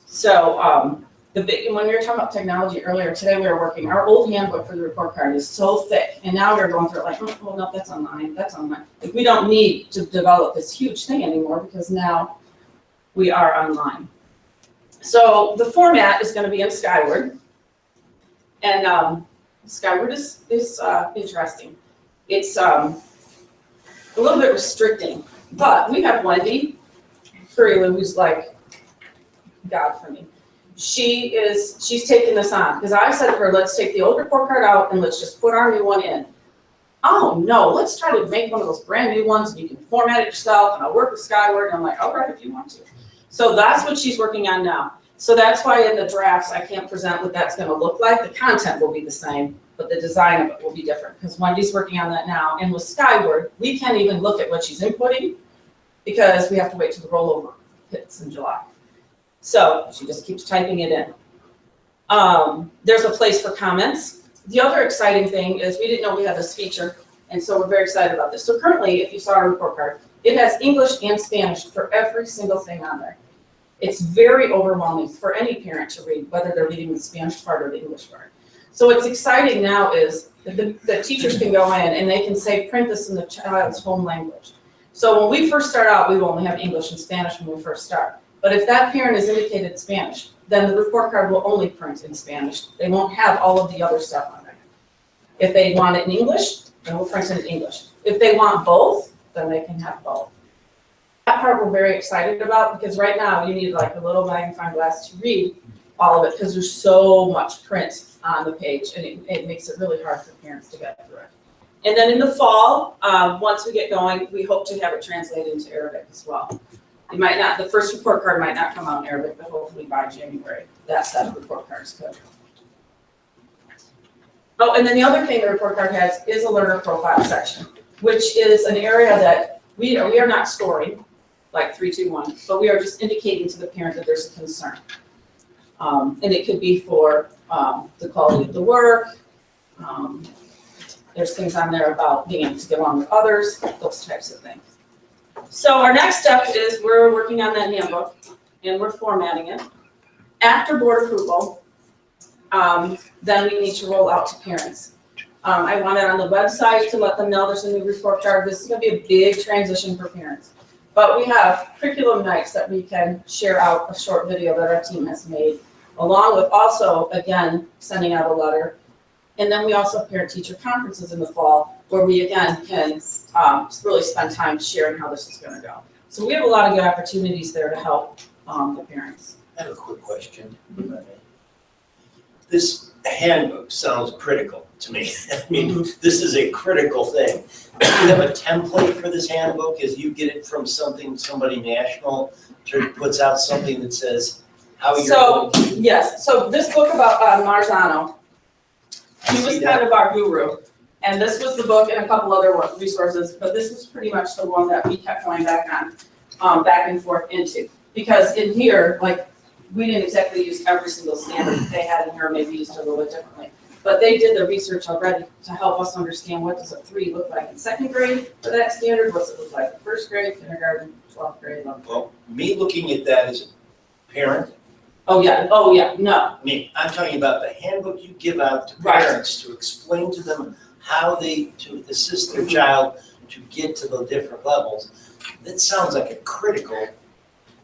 So, when we were talking about technology earlier, today we were working, our old handbook for the report card is so thick, and now we're going through it like, oh, well, no, that's online. Like, we don't need to develop this huge thing anymore because now we are online. So the format is gonna be in Skyward. And Skyward is interesting. It's a little bit restricting, but we have Wendy Curriela, who's like God for me. She's taking this on, because I said to her, let's take the old report card out and let's just put our new one in. Oh no, let's try to make one of those brand new ones and you can format it yourself and I'll work with Skyward. And I'm like, all right, if you want to. So that's what she's working on now. So that's why in the drafts, I can't present what that's gonna look like. The content will be the same, but the design of it will be different, because Wendy's working on that now. And with Skyward, we can't even look at what she's inputting because we have to wait till the rollover hits in July. So she just keeps typing it in. There's a place for comments. The other exciting thing is we didn't know we had this feature, and so we're very excited about this. So currently, if you saw our report card, it has English and Spanish for every single thing on there. It's very overwhelming for any parent to read, whether they're reading the Spanish part or the English part. So what's exciting now is that the teachers can go in and they can say, print this in the child's home language. So when we first start out, we will only have English and Spanish when we first start. But if that parent has indicated Spanish, then the report card will only print in Spanish. They won't have all of the other stuff on there. If they want it in English, then we'll print it in English. If they want both, then they can have both. That part we're very excited about, because right now you need like a little magnifying glass to read all of it, because there's so much print on the page, and it makes it really hard for parents to get through it. And then in the fall, once we get going, we hope to have it translated into Arabic as well. It might not, the first report card might not come out in Arabic, but hopefully by January, that set of report cards could. Oh, and then the other thing the report card has is a learner profile section, which is an area that we are not scoring, like 3, 2, 1, but we are just indicating to the parent that there's a concern. And it could be for the quality of the work. There's things on there about being able to get along with others, those types of things. So our next step is we're working on that handbook and we're formatting it. After board approval, then we need to roll out to parents. I want it on the website to let them know there's a new report card. This is going to be a big transition for parents. But we have curriculum nights that we can share out a short video that our team has made, along with also, again, sending out a letter. And then we also have parent-teacher conferences in the fall, where we, again, can really spend time sharing how this is going to go. So we have a lot of good opportunities there to help the parents. I have a quick question. This handbook sounds critical to me. I mean, this is a critical thing. Do you have a template for this handbook? As you get it from somebody national, puts out something that says how you're going to... Yes, so this book about Marzano, he was kind of our guru. And this was the book and a couple other resources, but this was pretty much the one that we kept going back on, back and forth into. Because in here, like, we didn't exactly use every single standard that they had in here, maybe used it a little bit differently. But they did the research already to help us understand what does a 3 look like in 2nd grade for that standard, what's it look like in 1st grade, kindergarten, 12th grade, 11th grade. Well, me looking at that as a parent. Oh yeah, no. I'm talking about the handbook you give out to parents to explain to them how to assist their child to get to the different levels. That sounds like a critical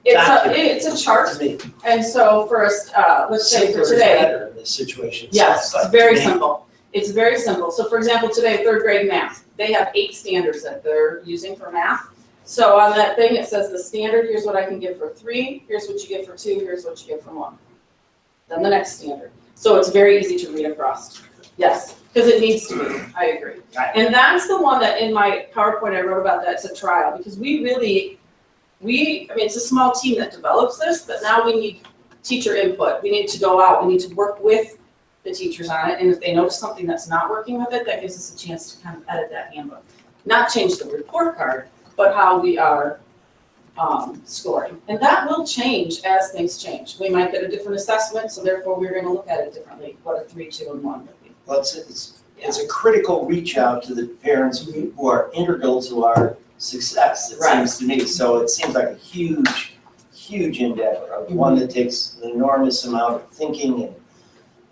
document. It's a chart, to me. and so for us, let's say for Simpler is today. better in this situation. Yes, Sounds it's very like to me. simple. It's very simple. So for example, today, 3rd grade math, they have 8 standards that they're using for math. So on that thing, it says the standard, here's what I can give for 3, here's what you get for 2, here's what you get for 1. Then the next standard. So it's very easy to read across. Yes, because it needs to be, I agree. And that's the one that in my PowerPoint I wrote about that, it's a trial, because I mean, it's a small team that develops this, but now we need teacher input. We need to go out, we need to work with the teachers on it, and if they notice something that's not working with it, that gives us a chance to kind of edit that handbook. Not change the report card, but how we are scoring. And that will change as things change. We might get a different assessment, so therefore we're going to look at it differently, what a 3, 2, and 1 would be. Well, it's it's a critical reach out to the parents who are integral to our success, it seems to me. So it seems like a huge, huge endeavor, one that takes an enormous amount of thinking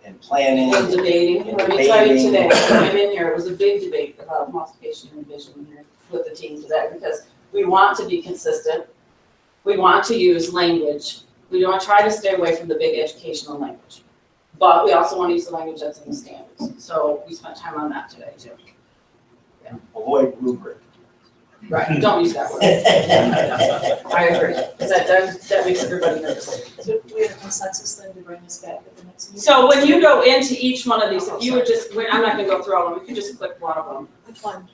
and planning. And debating, let me tell you today, when I'm in here, it was a big debate about multiplication and division here with the team today, because we want to be consistent. We want to use language. We want to try to stay away from the big educational language. But we also want to use the language that's in the standards. So we spent time on that today too. Yeah. Avoid rubric. Right, don't use that word. I agree, because that makes everybody nervous. Do we have a consensus then to bring this back at the next meeting? So when you go into each one of these, if you would just, I'm not gonna go through all of them, you could just click one of them. Which one?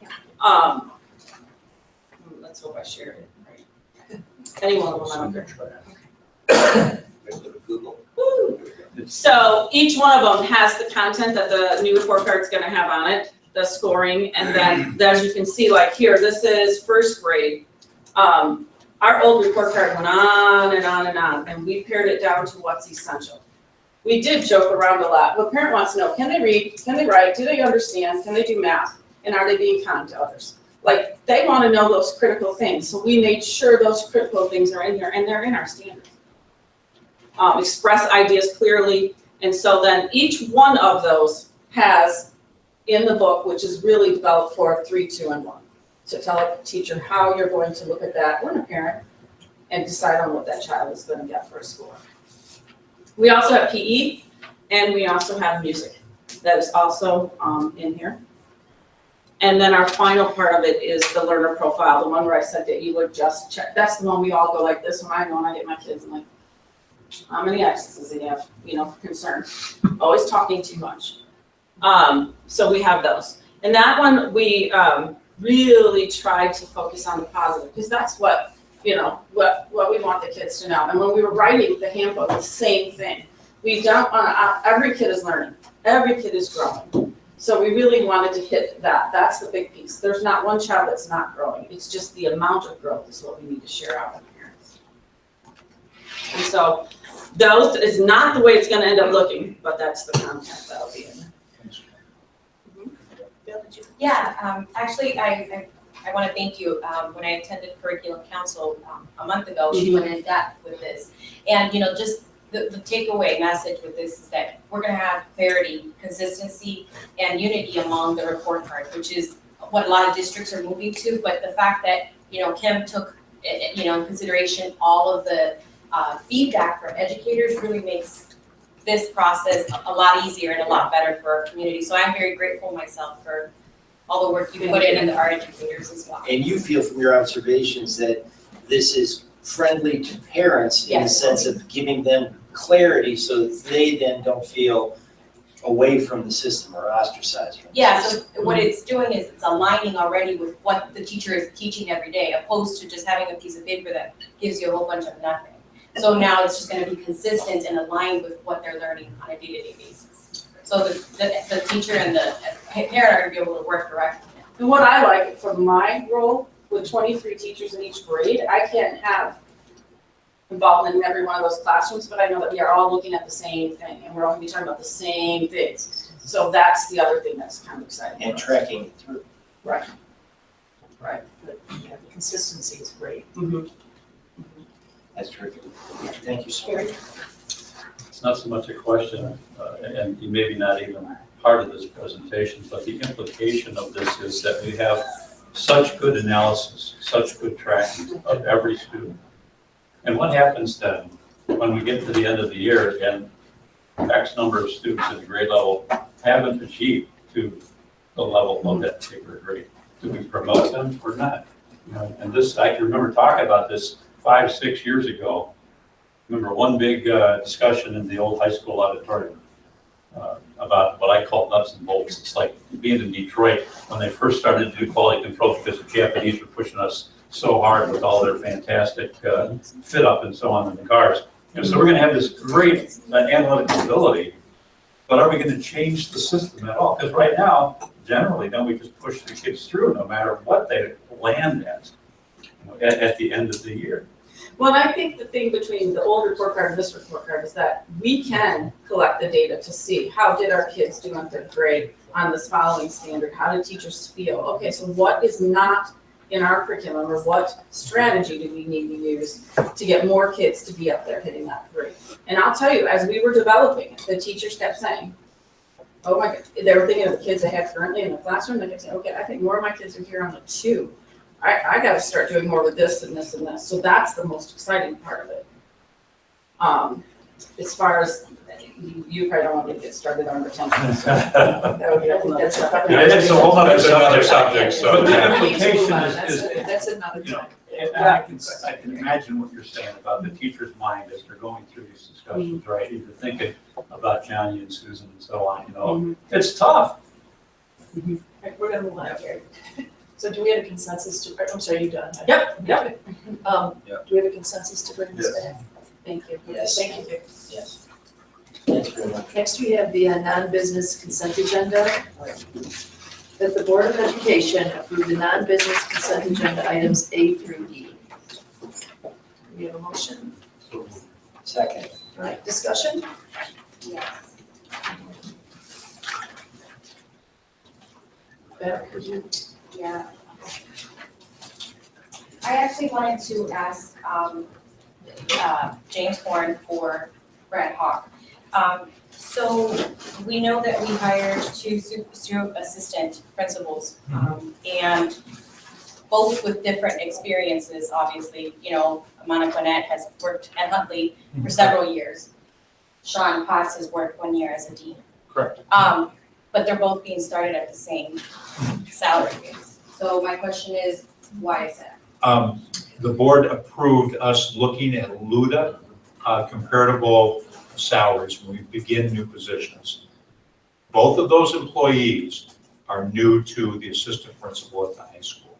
Let's hope I share it, right? Any one of them, I don't care. Google. So each one of them has the content that the new report card's gonna have on it, the scoring, and then as you can see, like here, this is first grade. Our old report card went on and on and on, and we pared it down to what's essential. We did joke around a lot. What parent wants to know, can they read, can they write, do they understand, can they do math, and are they being kind to others? Like, they want to know those critical things, so we made sure those critical things are in here, and they're in our standards. Express ideas clearly, and so then each one of those has in the book, which is really developed for 3, 2, and 1. To tell a teacher how you're going to look at that, or a parent, and decide on what that child is going to get for a score. We also have PE, and we also have music. That is also in here. And then our final part of it is the learner profile, the one where I said that you would just check. That's the one we all go like this when I know when I get my kids. I'm like, how many X's does he have? You know, concern. Always talking too much. So we have those. And that one we really try to focus on the positive, because that's what, you know, what we want the kids to know. And when we were writing the handbook, the same thing. We don't want to, every kid is learning. Every kid is growing. So we really wanted to hit that. That's the big piece. There's not one child that's not growing. It's just the amount of growth is what we need to share out with parents. And so those is not the way it's going to end up looking, but that's the content that'll be in there. Yeah, actually, I want to thank you. When I attended Curriculum Council a month ago, she went in depth with this. And, you know, just the takeaway message with this is that we're going to have clarity, consistency, and unity among the report card, which is what a lot of districts are moving to. But the fact that, you know, Kim took, you know, in consideration all of the feedback from educators really makes this process a lot easier and a lot better for our community. So I'm very grateful myself for all the work you put in and our educators as well. And you feel from your observations that this is friendly to parents in the sense of giving them clarity so that they then don't feel away from the system or ostracized from the system. So what it's doing is it's aligning already with what the teacher is teaching every day, opposed to just having a piece of paper that gives you a whole bunch of nothing. So now it's just going to be consistent and aligned with what they're learning on a day-to-day basis. So the teacher and the parent are going to be able to work directly. And what I like from my role with 23 teachers in each grade, I can't have involvement in every one of those classrooms, but I know that we are all looking at the same thing and we're all going to be talking about the same things. So that's the other thing that's kind of exciting. And tracking it through. Right. Right. But, yeah, the consistency is great. That's terrific. Thank you so much. It's not so much a question, and maybe not even part of this presentation, but the implication of this is that we have such good analysis, such good tracking of every student. And what happens then when we get to the end of the year and X number of students at the grade level haven't achieved to the level of that particular grade? Do we promote them or not? You know, and this, I can remember talking about this 5, 6 years ago. Remember one big discussion in the old high school auditorium about what I call nuts and bolts. It's like being in Detroit when they first started to do quality control because the Japanese were pushing us so hard with all their fantastic fit up and so on in the cars. You know, so we're going to have this great analytical ability, but are we going to change the system at all? Because right now, generally, don't we just push the kids through no matter what they land at, you know, at the end of the year? Well, I think the thing between the old report card and this report card is that we can collect the data to see how did our kids do in 3rd grade, on this following standard? How do teachers feel? Okay, so what is not in our curriculum, or what strategy do we need to use to get more kids to be up there hitting that 3? And I'll tell you, as we were developing it, the teachers kept saying, oh my God, they were thinking of the kids they had currently in the classroom. They kept saying, okay, I think more of my kids are here on the 2. I got to start doing more with this and this and this. So that's the most exciting part of it. As far as you probably don't want me to get started on retention. So that would be a whole nother subject. It's a whole nother subject, so. But the Yeah. implication That's is, that's another you know, time. and I can imagine what you're saying about the teacher's mind as they're going through these discussions, right? Either thinking about Johnny and Susan and so on, you know, it's tough. Right, we're gonna move on here. So do we have a consensus to, I'm sorry, you done? Yep. Do we have a consensus to bring this back? Thank you. Yes, thank you. Yes. Thanks very much. Next, we have the non-business consent agenda. That the Board of Education approve the non-business consent agenda items A through D. Do we have a motion? Second. All right, discussion? Bev, could you? Yeah. I actually wanted to ask James Horn for Brad Hawk. So we know that we hired 2 assistant principals, and both with different experiences, obviously. You know, Monica Net has worked at Huntley for several years. Sean Potts has worked 1 year as a dean. Correct. But they're both being started at the same salary base. So my question is, why is that? The board approved us looking at LUDA, comparable salaries when we begin new positions. Both of those employees are new to the assistant principal at the high school.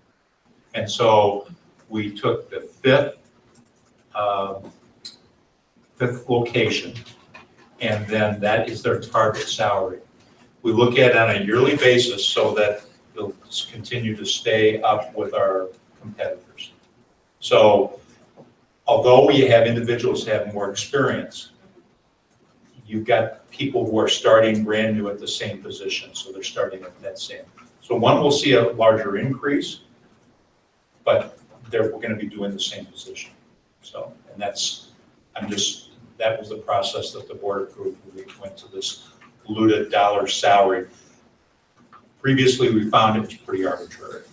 And so we took the fifth location, and then that is their target salary. We look at it on a yearly basis so that they'll continue to stay up with our competitors. So although we have individuals who have more experience, you've got people who are starting brand new at the same position, so they're starting at that same. So one will see a larger increase, but we're going to be doing the same position. So, and that was the process that the board approved when we went to this LUDA dollar salary. Previously, we found it pretty arbitrary,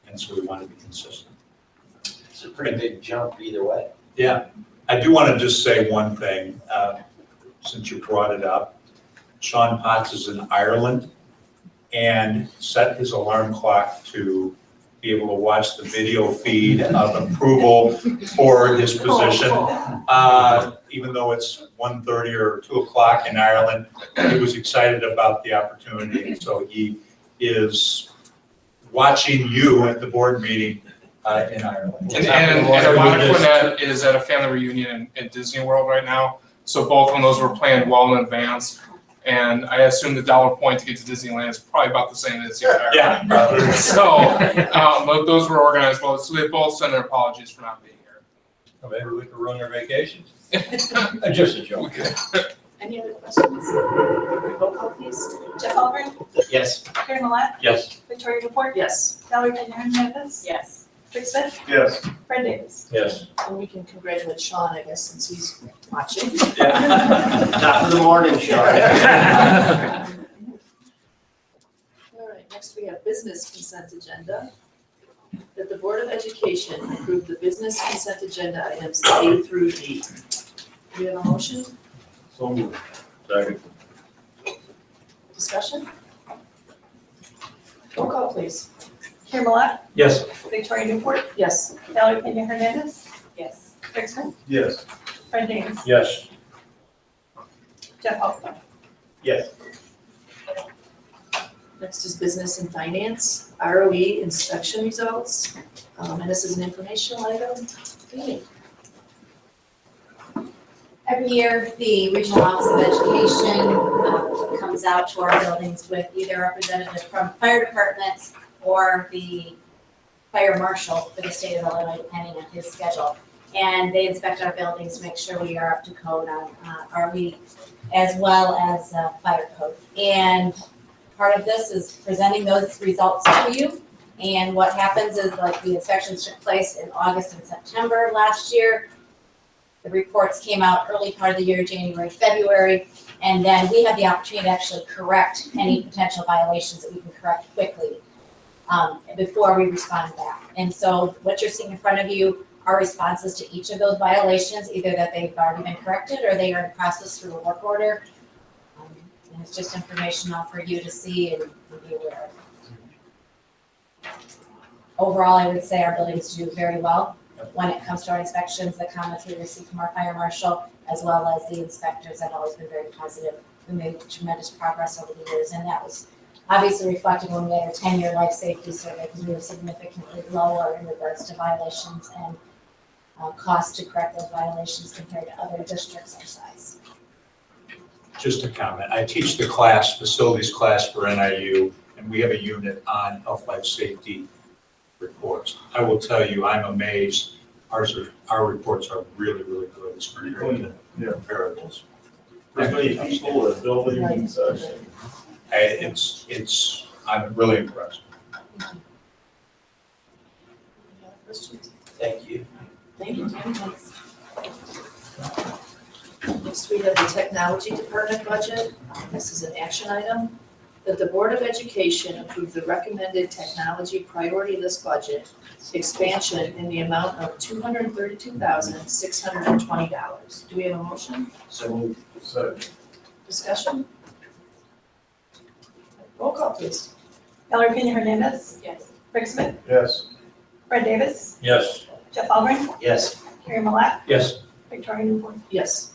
and so we want to be consistent. It's a pretty big jump either way. Yeah, I do want to just say one thing, since you brought it up. Sean Potts is in Ireland and set his alarm clock to be able to watch the video feed of approval for his position. Even though it's 1:30 or 2 o'clock in Ireland, he was excited about the opportunity. So he is watching you at the board meeting in Ireland. And Monica Quinette is at a family reunion in Disney World right now. So both of those were planned well in advance. And I assume the dollar point to get to Disneyland is probably about the same as here. Yeah, probably. So those were organized well. So they both send their apologies for not being here. Well, maybe we could ruin their vacations. Just a joke. Any other questions? Roll call, please. Jeff Albert, Yes. Karen Millette, Yes. Victoria Duport, Yes, Valerie Hernandez, Yes. Rick Smith, Yes. Fred Davis. Yes. and we can congratulate Sean, I guess, since he's watching. Top of the morning, Sean. All right, next we have business consent agenda. That the Board of Education approve the business consent agenda items A through D. Do we have a motion? So moved. Second. Discussion? Roll call, please. Karen Millette, Yes. Victoria Duport, Yes. Valerie Hernandez, Yes. Rick Smith, Yes. Fred Davis, Yes. Jeff Albert. Yes. Next is business and finance, ROE inspection results. And this is an informational item. Okay. Every year, the Regional Office of Education comes out to our buildings with either a representative from fire departments or the fire marshal for the state of Illinois, depending on his schedule. And they inspect our buildings to make sure we are up to code on ROE as well as fire code. And part of this is presenting those results to you. And what happens is, like, the inspections took place in August and September last year. The reports came out early part of the year, January, February, and then we have the opportunity to actually correct any potential violations that we can correct quickly before we respond back. And so what you're seeing in front of you are responses to each of those violations, either that they've already been corrected or they are in process through a work order. And it's just informational for you to see and be aware of. Overall, I would say our buildings do very well when it comes to our inspections. The comments we receive from our fire marshal, as well as the inspectors, have always been very positive. We made tremendous progress over the years, and that was obviously reflected when we had our 10-year life safety survey, because we were significantly lower in regards to violations and cost to correct those violations compared to other districts our size. Just a comment. I teach the class, facilities class for NIU, and we have a unit on health, life, safety reports. I will tell you, I'm amazed. Our reports are really, really good. It's pretty good comparables. There's many people, the building and such. I'm really impressed. Thank you. Thank you, Tim. Next, we have the technology department budget. This is an action item. That the Board of Education approve the recommended technology priority list budget expansion in the amount of $232,620. Do we have a motion? So moved. Discussion? Roll call, please. Valerie Pena Hernandez. Yes. Rick Smith. Yes. Fred Davis. Yes. Jeff Algren. Yes. Carrie Malat. Yes. Victoria Newport. Yes.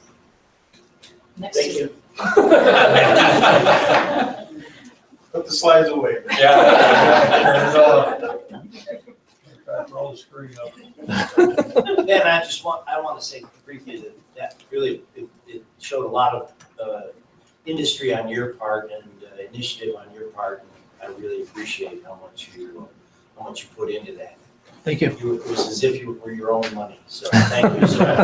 Next Thank is- you. Put the slides away. Yeah. Roll the screen up. Then I want to say briefly that really, it showed a lot of industry on your part and initiative on your part. And I really appreciate how much you put into that. Thank you. It was as if it were your own money, so thank you so much.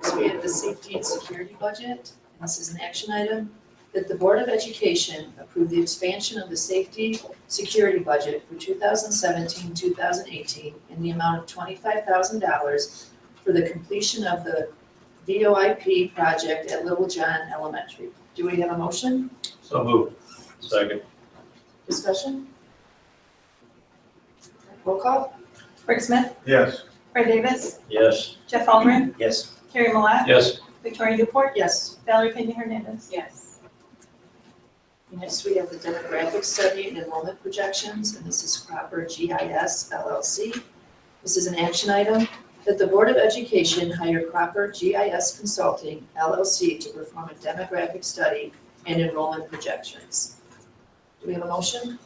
Next, we have the safety and security budget. And this is an action item. That the Board of Education approve the expansion of the safety security budget for 2017-2018 in the amount of $25,000 for the completion of the VOIP project at Little John Elementary. Do we have a motion? So moved. Second. Discussion? Roll call? Rick Smith. Yes. Fred Davis. Yes. Jeff Algren. Yes. Carrie Malat. Yes. Victoria Newport. Yes. Valerie Pena Hernandez. Yes. Next, we have the demographic study and enrollment projections, and this is Cropper GIS LLC. This is an action item that the Board of Education hire Cropper GIS Consulting LLC to perform a demographic study and enrollment projections. Do we have a motion?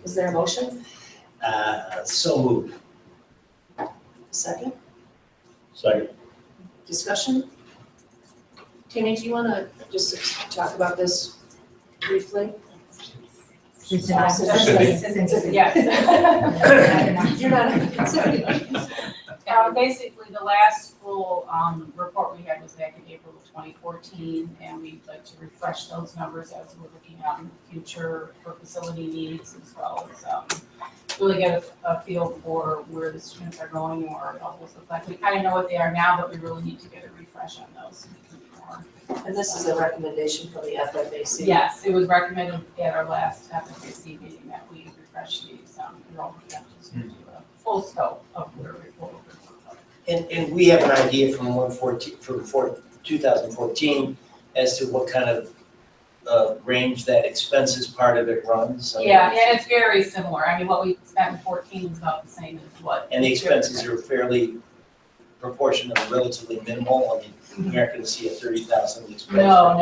Is there a motion? So moved. Second? Second. Discussion? Tammy, do you want to just talk about this briefly? Yes. You're not. Basically, the last full report we had was back in April of 2014, and we'd like to refresh those numbers as we're looking out in the future for facility needs, as well as really get a feel for where the students are going or what levels look like. We kind of know what they are now, but we really need to get a refresh on those. And this is a recommendation from the FFAC. Yes, it was recommended at our last FFAC meeting that we refresh these enrollment projections to a full scope of where we will. And we have an idea from 2014 as to what kind of range that expenses part of it runs. Yeah, and it's very similar. I mean, what we spent in 14 was about the same as what. And the expenses are fairly proportionately relatively minimal. I mean, you're not going to see a 30,000 expense. No.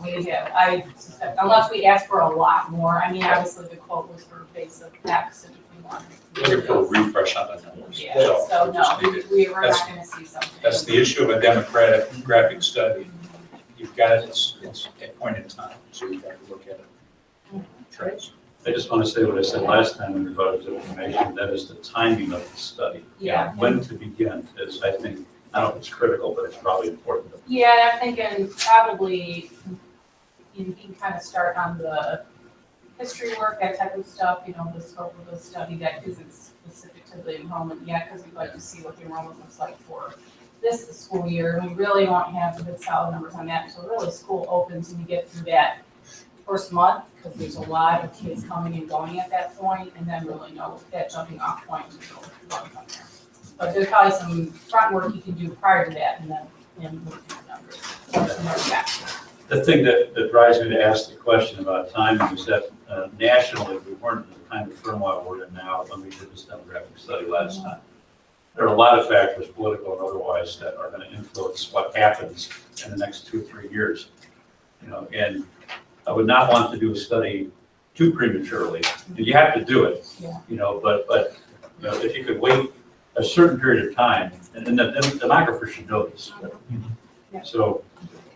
We have, I suspect, unless we ask for a lot more. I mean, obviously the quote was for basic tax and if we wanted. Looking for a refresh on the numbers. Yeah, so no, we were not going to see something. That's the issue of a demographic study. You've got it, it's a point in time, so you've got to look at it. Trends. I just want to say what I said last time in regards to information, that is the timing of the study. Yeah. When to begin is, I think, I don't know if it's critical, but it's probably important. Yeah, I'm thinking probably you can kind of start on the history work, that type of stuff, you know, the scope of the study that isn't specific to the enrollment yet, because we'd like to see what the enrollment looks like for this school year. We really won't have the good solid numbers on that until really school opens and we get through that first month, because there's a lot of kids coming and going at that point, and then really know that jumping off point to go from there. But there's probably some front work you can do prior to that, and then move to the numbers. The thing that drives me to ask the question about timing is that nationally, we weren't in the kind of turmoil we're in now when we did this demographic study last time. There are a lot of factors, political and otherwise, that are going to influence what happens in the next 2 or 3 years. You know, and I would not want to do a study too prematurely. You have to do it, you know, but you know, if you could wait a certain period of time, and then the demographer should know this. So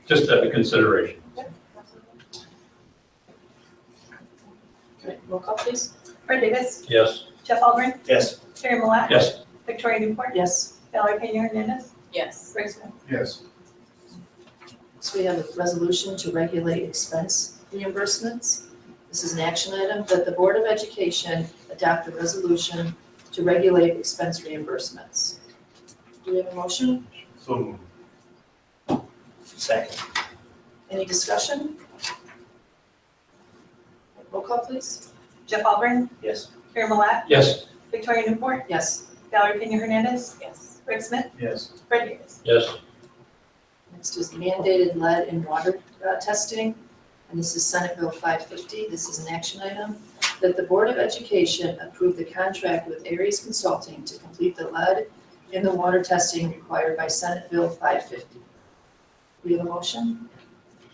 just a consideration. Okay, roll call please. Fred Davis, Yes. Jeff Albrecht, Yes. Terry Millat. Yes. Victoria Newport, Yes. Valerie Pena Hernandez, Yes. Greg Smith. Yes. So we have a resolution to regulate expense reimbursements. This is an action item that the Board of Education adopt a resolution to regulate expense reimbursements. Do we have a motion? So moved. Second. Any discussion? Roll call please. Jeff Albrecht, Yes. Terry Millat, Yes. Victoria Newport, Yes. Valerie Pena Hernandez, Yes. Greg Smith, Yes. Fred Davis. Yes. Next is mandated lead and water testing, and this is Senate Bill 550. This is an action item that the Board of Education approve the contract with Aries Consulting to complete the lead in the water testing required by Senate Bill 550. We have a motion?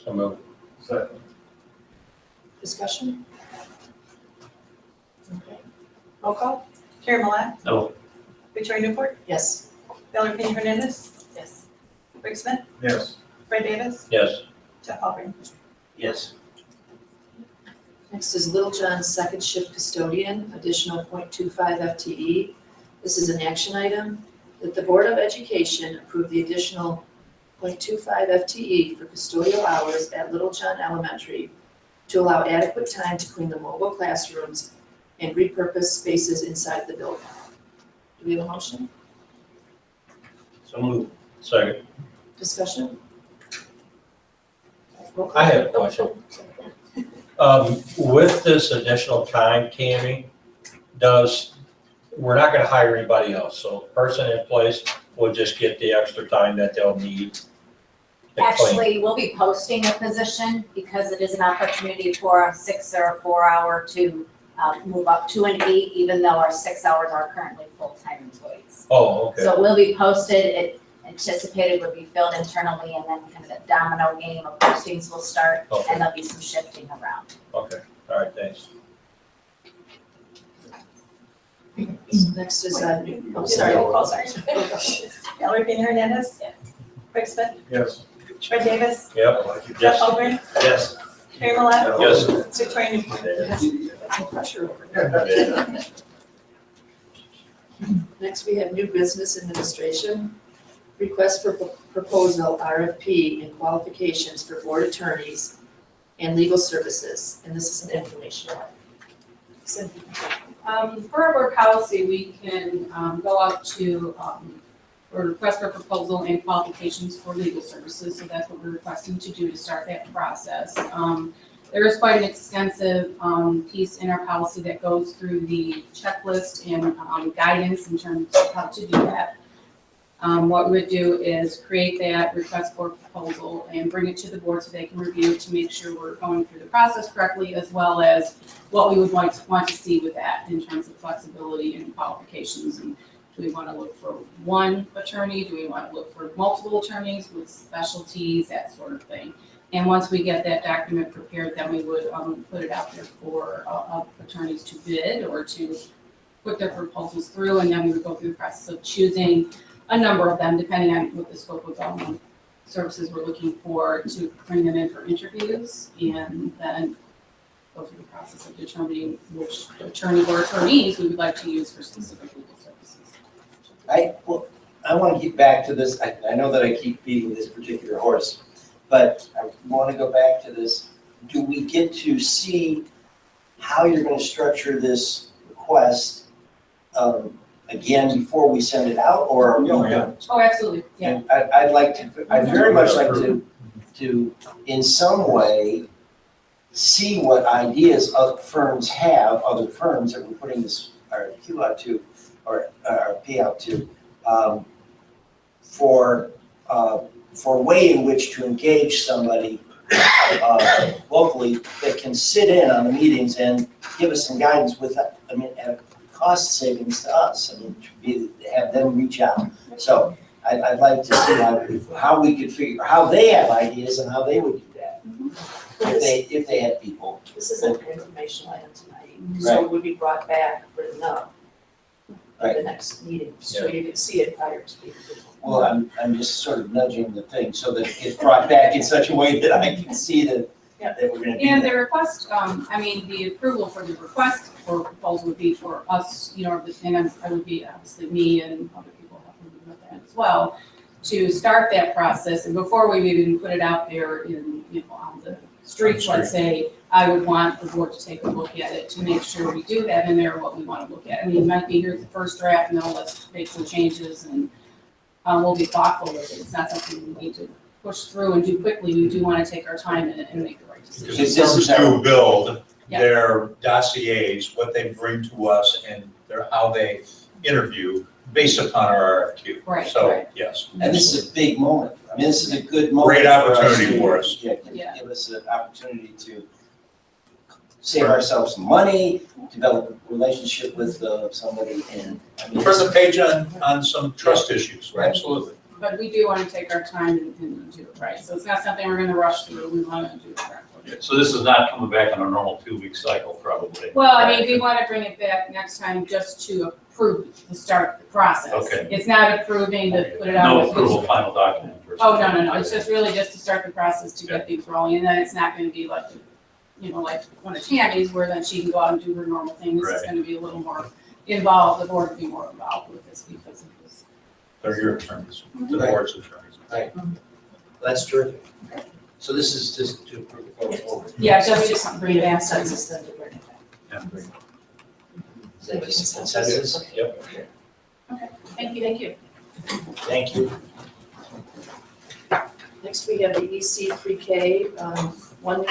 So moved. Second. Discussion? Okay. Roll call? Terry Millat, No. Victoria Newport, Yes. Valerie Pena Hernandez, Yes. Greg Smith, Yes. Fred Davis, Yes. Jeff Albrecht. Yes. Next is Little John's second shift custodian, additional .25 FTE. This is an action item that the Board of Education approve the additional .25 FTE for custodial hours at Little John Elementary to allow adequate time to clean the mobile classrooms and repurpose spaces inside the building. Do we have a motion? So moved. Second. Discussion? Roll call. I have a question. With this additional time, Tammy, we're not gonna hire anybody else, so the person in place will just get the extra time that they'll need to clean. Actually, we'll be posting a position because it is an opportunity for a 6 or a 4 hour to move up to an 8, even though our 6 hours are currently full-time employees. Oh, okay. So it will be posted, it anticipated would be filled internally, and then kind of the domino game of postings will start, Okay. and there'll be some shifting around. Okay, all right, thanks. Next is, sorry. Roll call, sorry. Valerie Pena Hernandez, Greg Smith, Yes. Fred Davis, Yep. Jeff Albrecht, Yes. Terry Millat, Yes. Victoria Newport. That's some pressure over here. Next, we have new business administration. Request for proposal, RFP, and qualifications for board attorneys and legal services, and this is an informational. Cynthia. Per our policy, we can go out to, or request for proposal and qualifications for legal services, so that's what we're requesting to do to start that process. There is quite an extensive piece in our policy that goes through the checklist and guidance in terms of how to do that. What we would do is create that request for proposal and bring it to the board so they can review it to make sure we're going through the process correctly, as well as what we would want to see with that in terms of flexibility and qualifications. And do we want to look for one attorney? Do we want to look for multiple attorneys with specialties, that sort of thing? And once we get that document prepared, then we would put it out there for attorneys to bid or to put their proposals through, and then we would go through the process of choosing a number of them, depending on what the scope of services we're looking for, to bring them in for interviews, and then go through the process of determining which attorney or attorneys we would like to use for specific legal services. I want to get back to this. I know that I keep beating this particular horse, but I want to go back to this. Do we get to see how you're going to structure this request again before we send it out, or are we done? Oh, absolutely, yeah. And I'd very much like to in some way see what ideas other firms have, other firms that we're putting this RFQ out to, or RFP out to, for a way in which to engage somebody locally that can sit in on the meetings and give us some guidance with, at cost savings to us. To have them reach out. So I'd like to see how we could figure, how they have ideas and how they would do that. If they had people. This is an informational item tonight, so it would be brought back written up at the next meeting, so you can see it prior to being. Well, I'm just sort of nudging the thing so that it gets brought back in such a way that I can see that we're gonna do And that. the request, the approval for the request or proposal would be for us, and I would be obviously me and other people helping with that as well, to start that process. And before we even put it out there in, on the streets, let's say, I would want the board to take a look at it to make sure we do have in there what we want to look at. It might be here's the first draft, no, let's make some changes, and we'll be thoughtful with it. It's not something we need to push through and do quickly. We do want to take our time and make the right decision. Because firms do build their dossiers, what they bring to us, and how they interview based upon our RFQ. Right, So, right. yes. And this is a big moment. This is a good moment. Great opportunity for us. Yeah, give us an opportunity to save ourselves some money, develop a relationship with somebody, and. Turn the page on some trust issues, absolutely. But we do want to take our time and do it right. So it's not something we're going to rush through. We want to do it correctly. So this is not coming back on a normal 2-week cycle, probably. Well, we want to bring it back next time just to approve, to start the process. Okay. It's not approving to put it out. No approval, final document. Oh, no. It's just really just to start the process to get things rolling. And then it's not going to be like, like one of Tammy's where then she can go out and do her normal thing. This is going to be a little more involved. The board will be more involved with this because of this. They're your attorneys, the board's attorneys. Right. That's terrific. So this is just to approve it going forward. Yeah, just bring it back. Consensus then to bring it back. Is that just consensus? Yep. Okay, thank you. Thank you. Next, we have the EC pre-K, one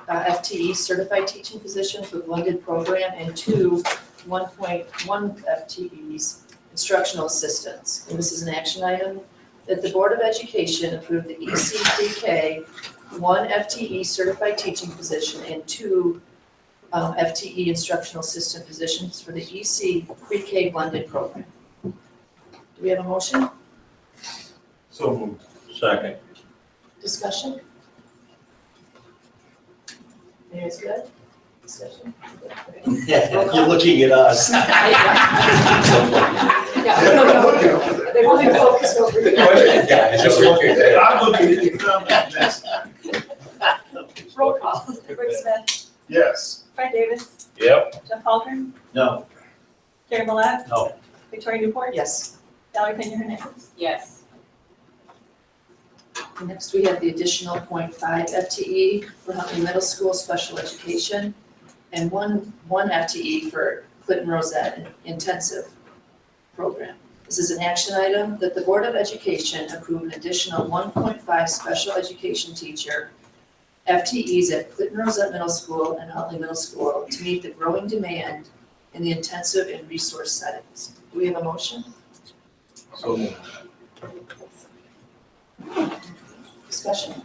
FTE certified teaching positions with blended program, and 2 1.1 FTEs instructional assistants. And this is an action item that the Board of Education approve the EC pre-K 1 FTE certified teaching position and 2 FTE instructional assistant positions for the EC pre-K blended program. Do we have a motion? So moved. Second. Discussion? Anyways, good? Discussion? You're looking at us. Yeah, they want me to focus over here. Just looking at it. I'm looking at Roll call. Rick Smith, Yes. Fred Davis, Yep. Jeff Aldrin, No. Terry Millat, No. Victoria Newport, Yes. Valerie Pena Hernandez. Yes. Next, we have the additional 0.5 FTE for Huntley Middle School special education and one FTE for Clinton Rosette intensive program. This is an action item that the Board of Education approve an additional 1.5 special education teacher FTEs at Clinton Rosette Middle School and Huntley Middle School to meet the growing demand in the intensive and resource settings. Do we have a motion? So moved. Discussion?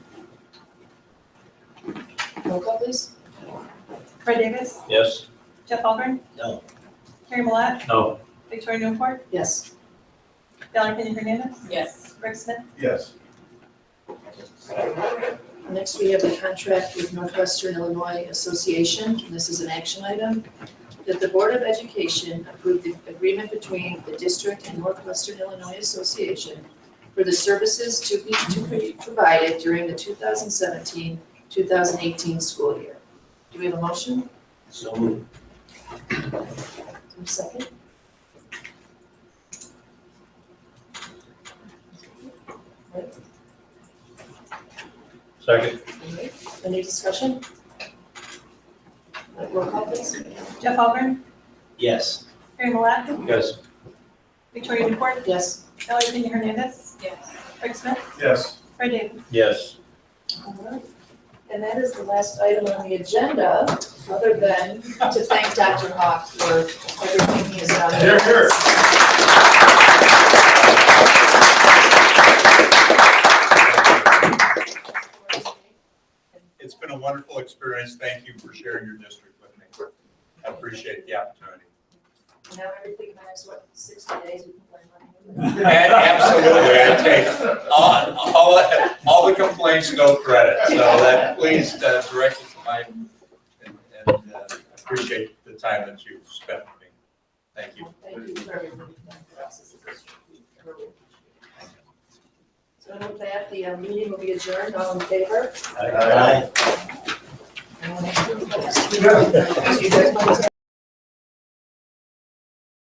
Roll call, please. Fred Davis, Yes. Jeff Aldrin, No. Terry Millat, No. Victoria Newport, Yes. Valerie Pena Hernandez, Yes. Rick Smith. Yes. Next, we have the contract with Northwestern Illinois Association. This is an action item that the Board of Education approve the agreement between the district and Northwestern Illinois Association for the services to be provided during the 2017-2018 school year. Do we have a motion? So moved. Second? Second. Any discussion? Roll call please. Jeff Albert, Yes. Mary Malak, Yes. Victoria Newport, Yes. Ellie Pena Hernandez, Yes. Craig Smith, Yes. Fred Davis. Yes. All right. And that is the last item on the agenda, other than to thank Dr. Hawk for everything he has done. Here, here. It's been a wonderful experience. Thank you for sharing your district with me. I appreciate the opportunity. Now everything in the next, what, 60 days, we can play money. Absolutely, I take all the complaints, no credit, so that please direct it to Mike, and appreciate the time that you've spent with me. Thank you. Thank you for everything you've done for us as a district. We really appreciate it. So with that, the meeting will be adjourned. All in favor? Aye. Anyone else? You guys want to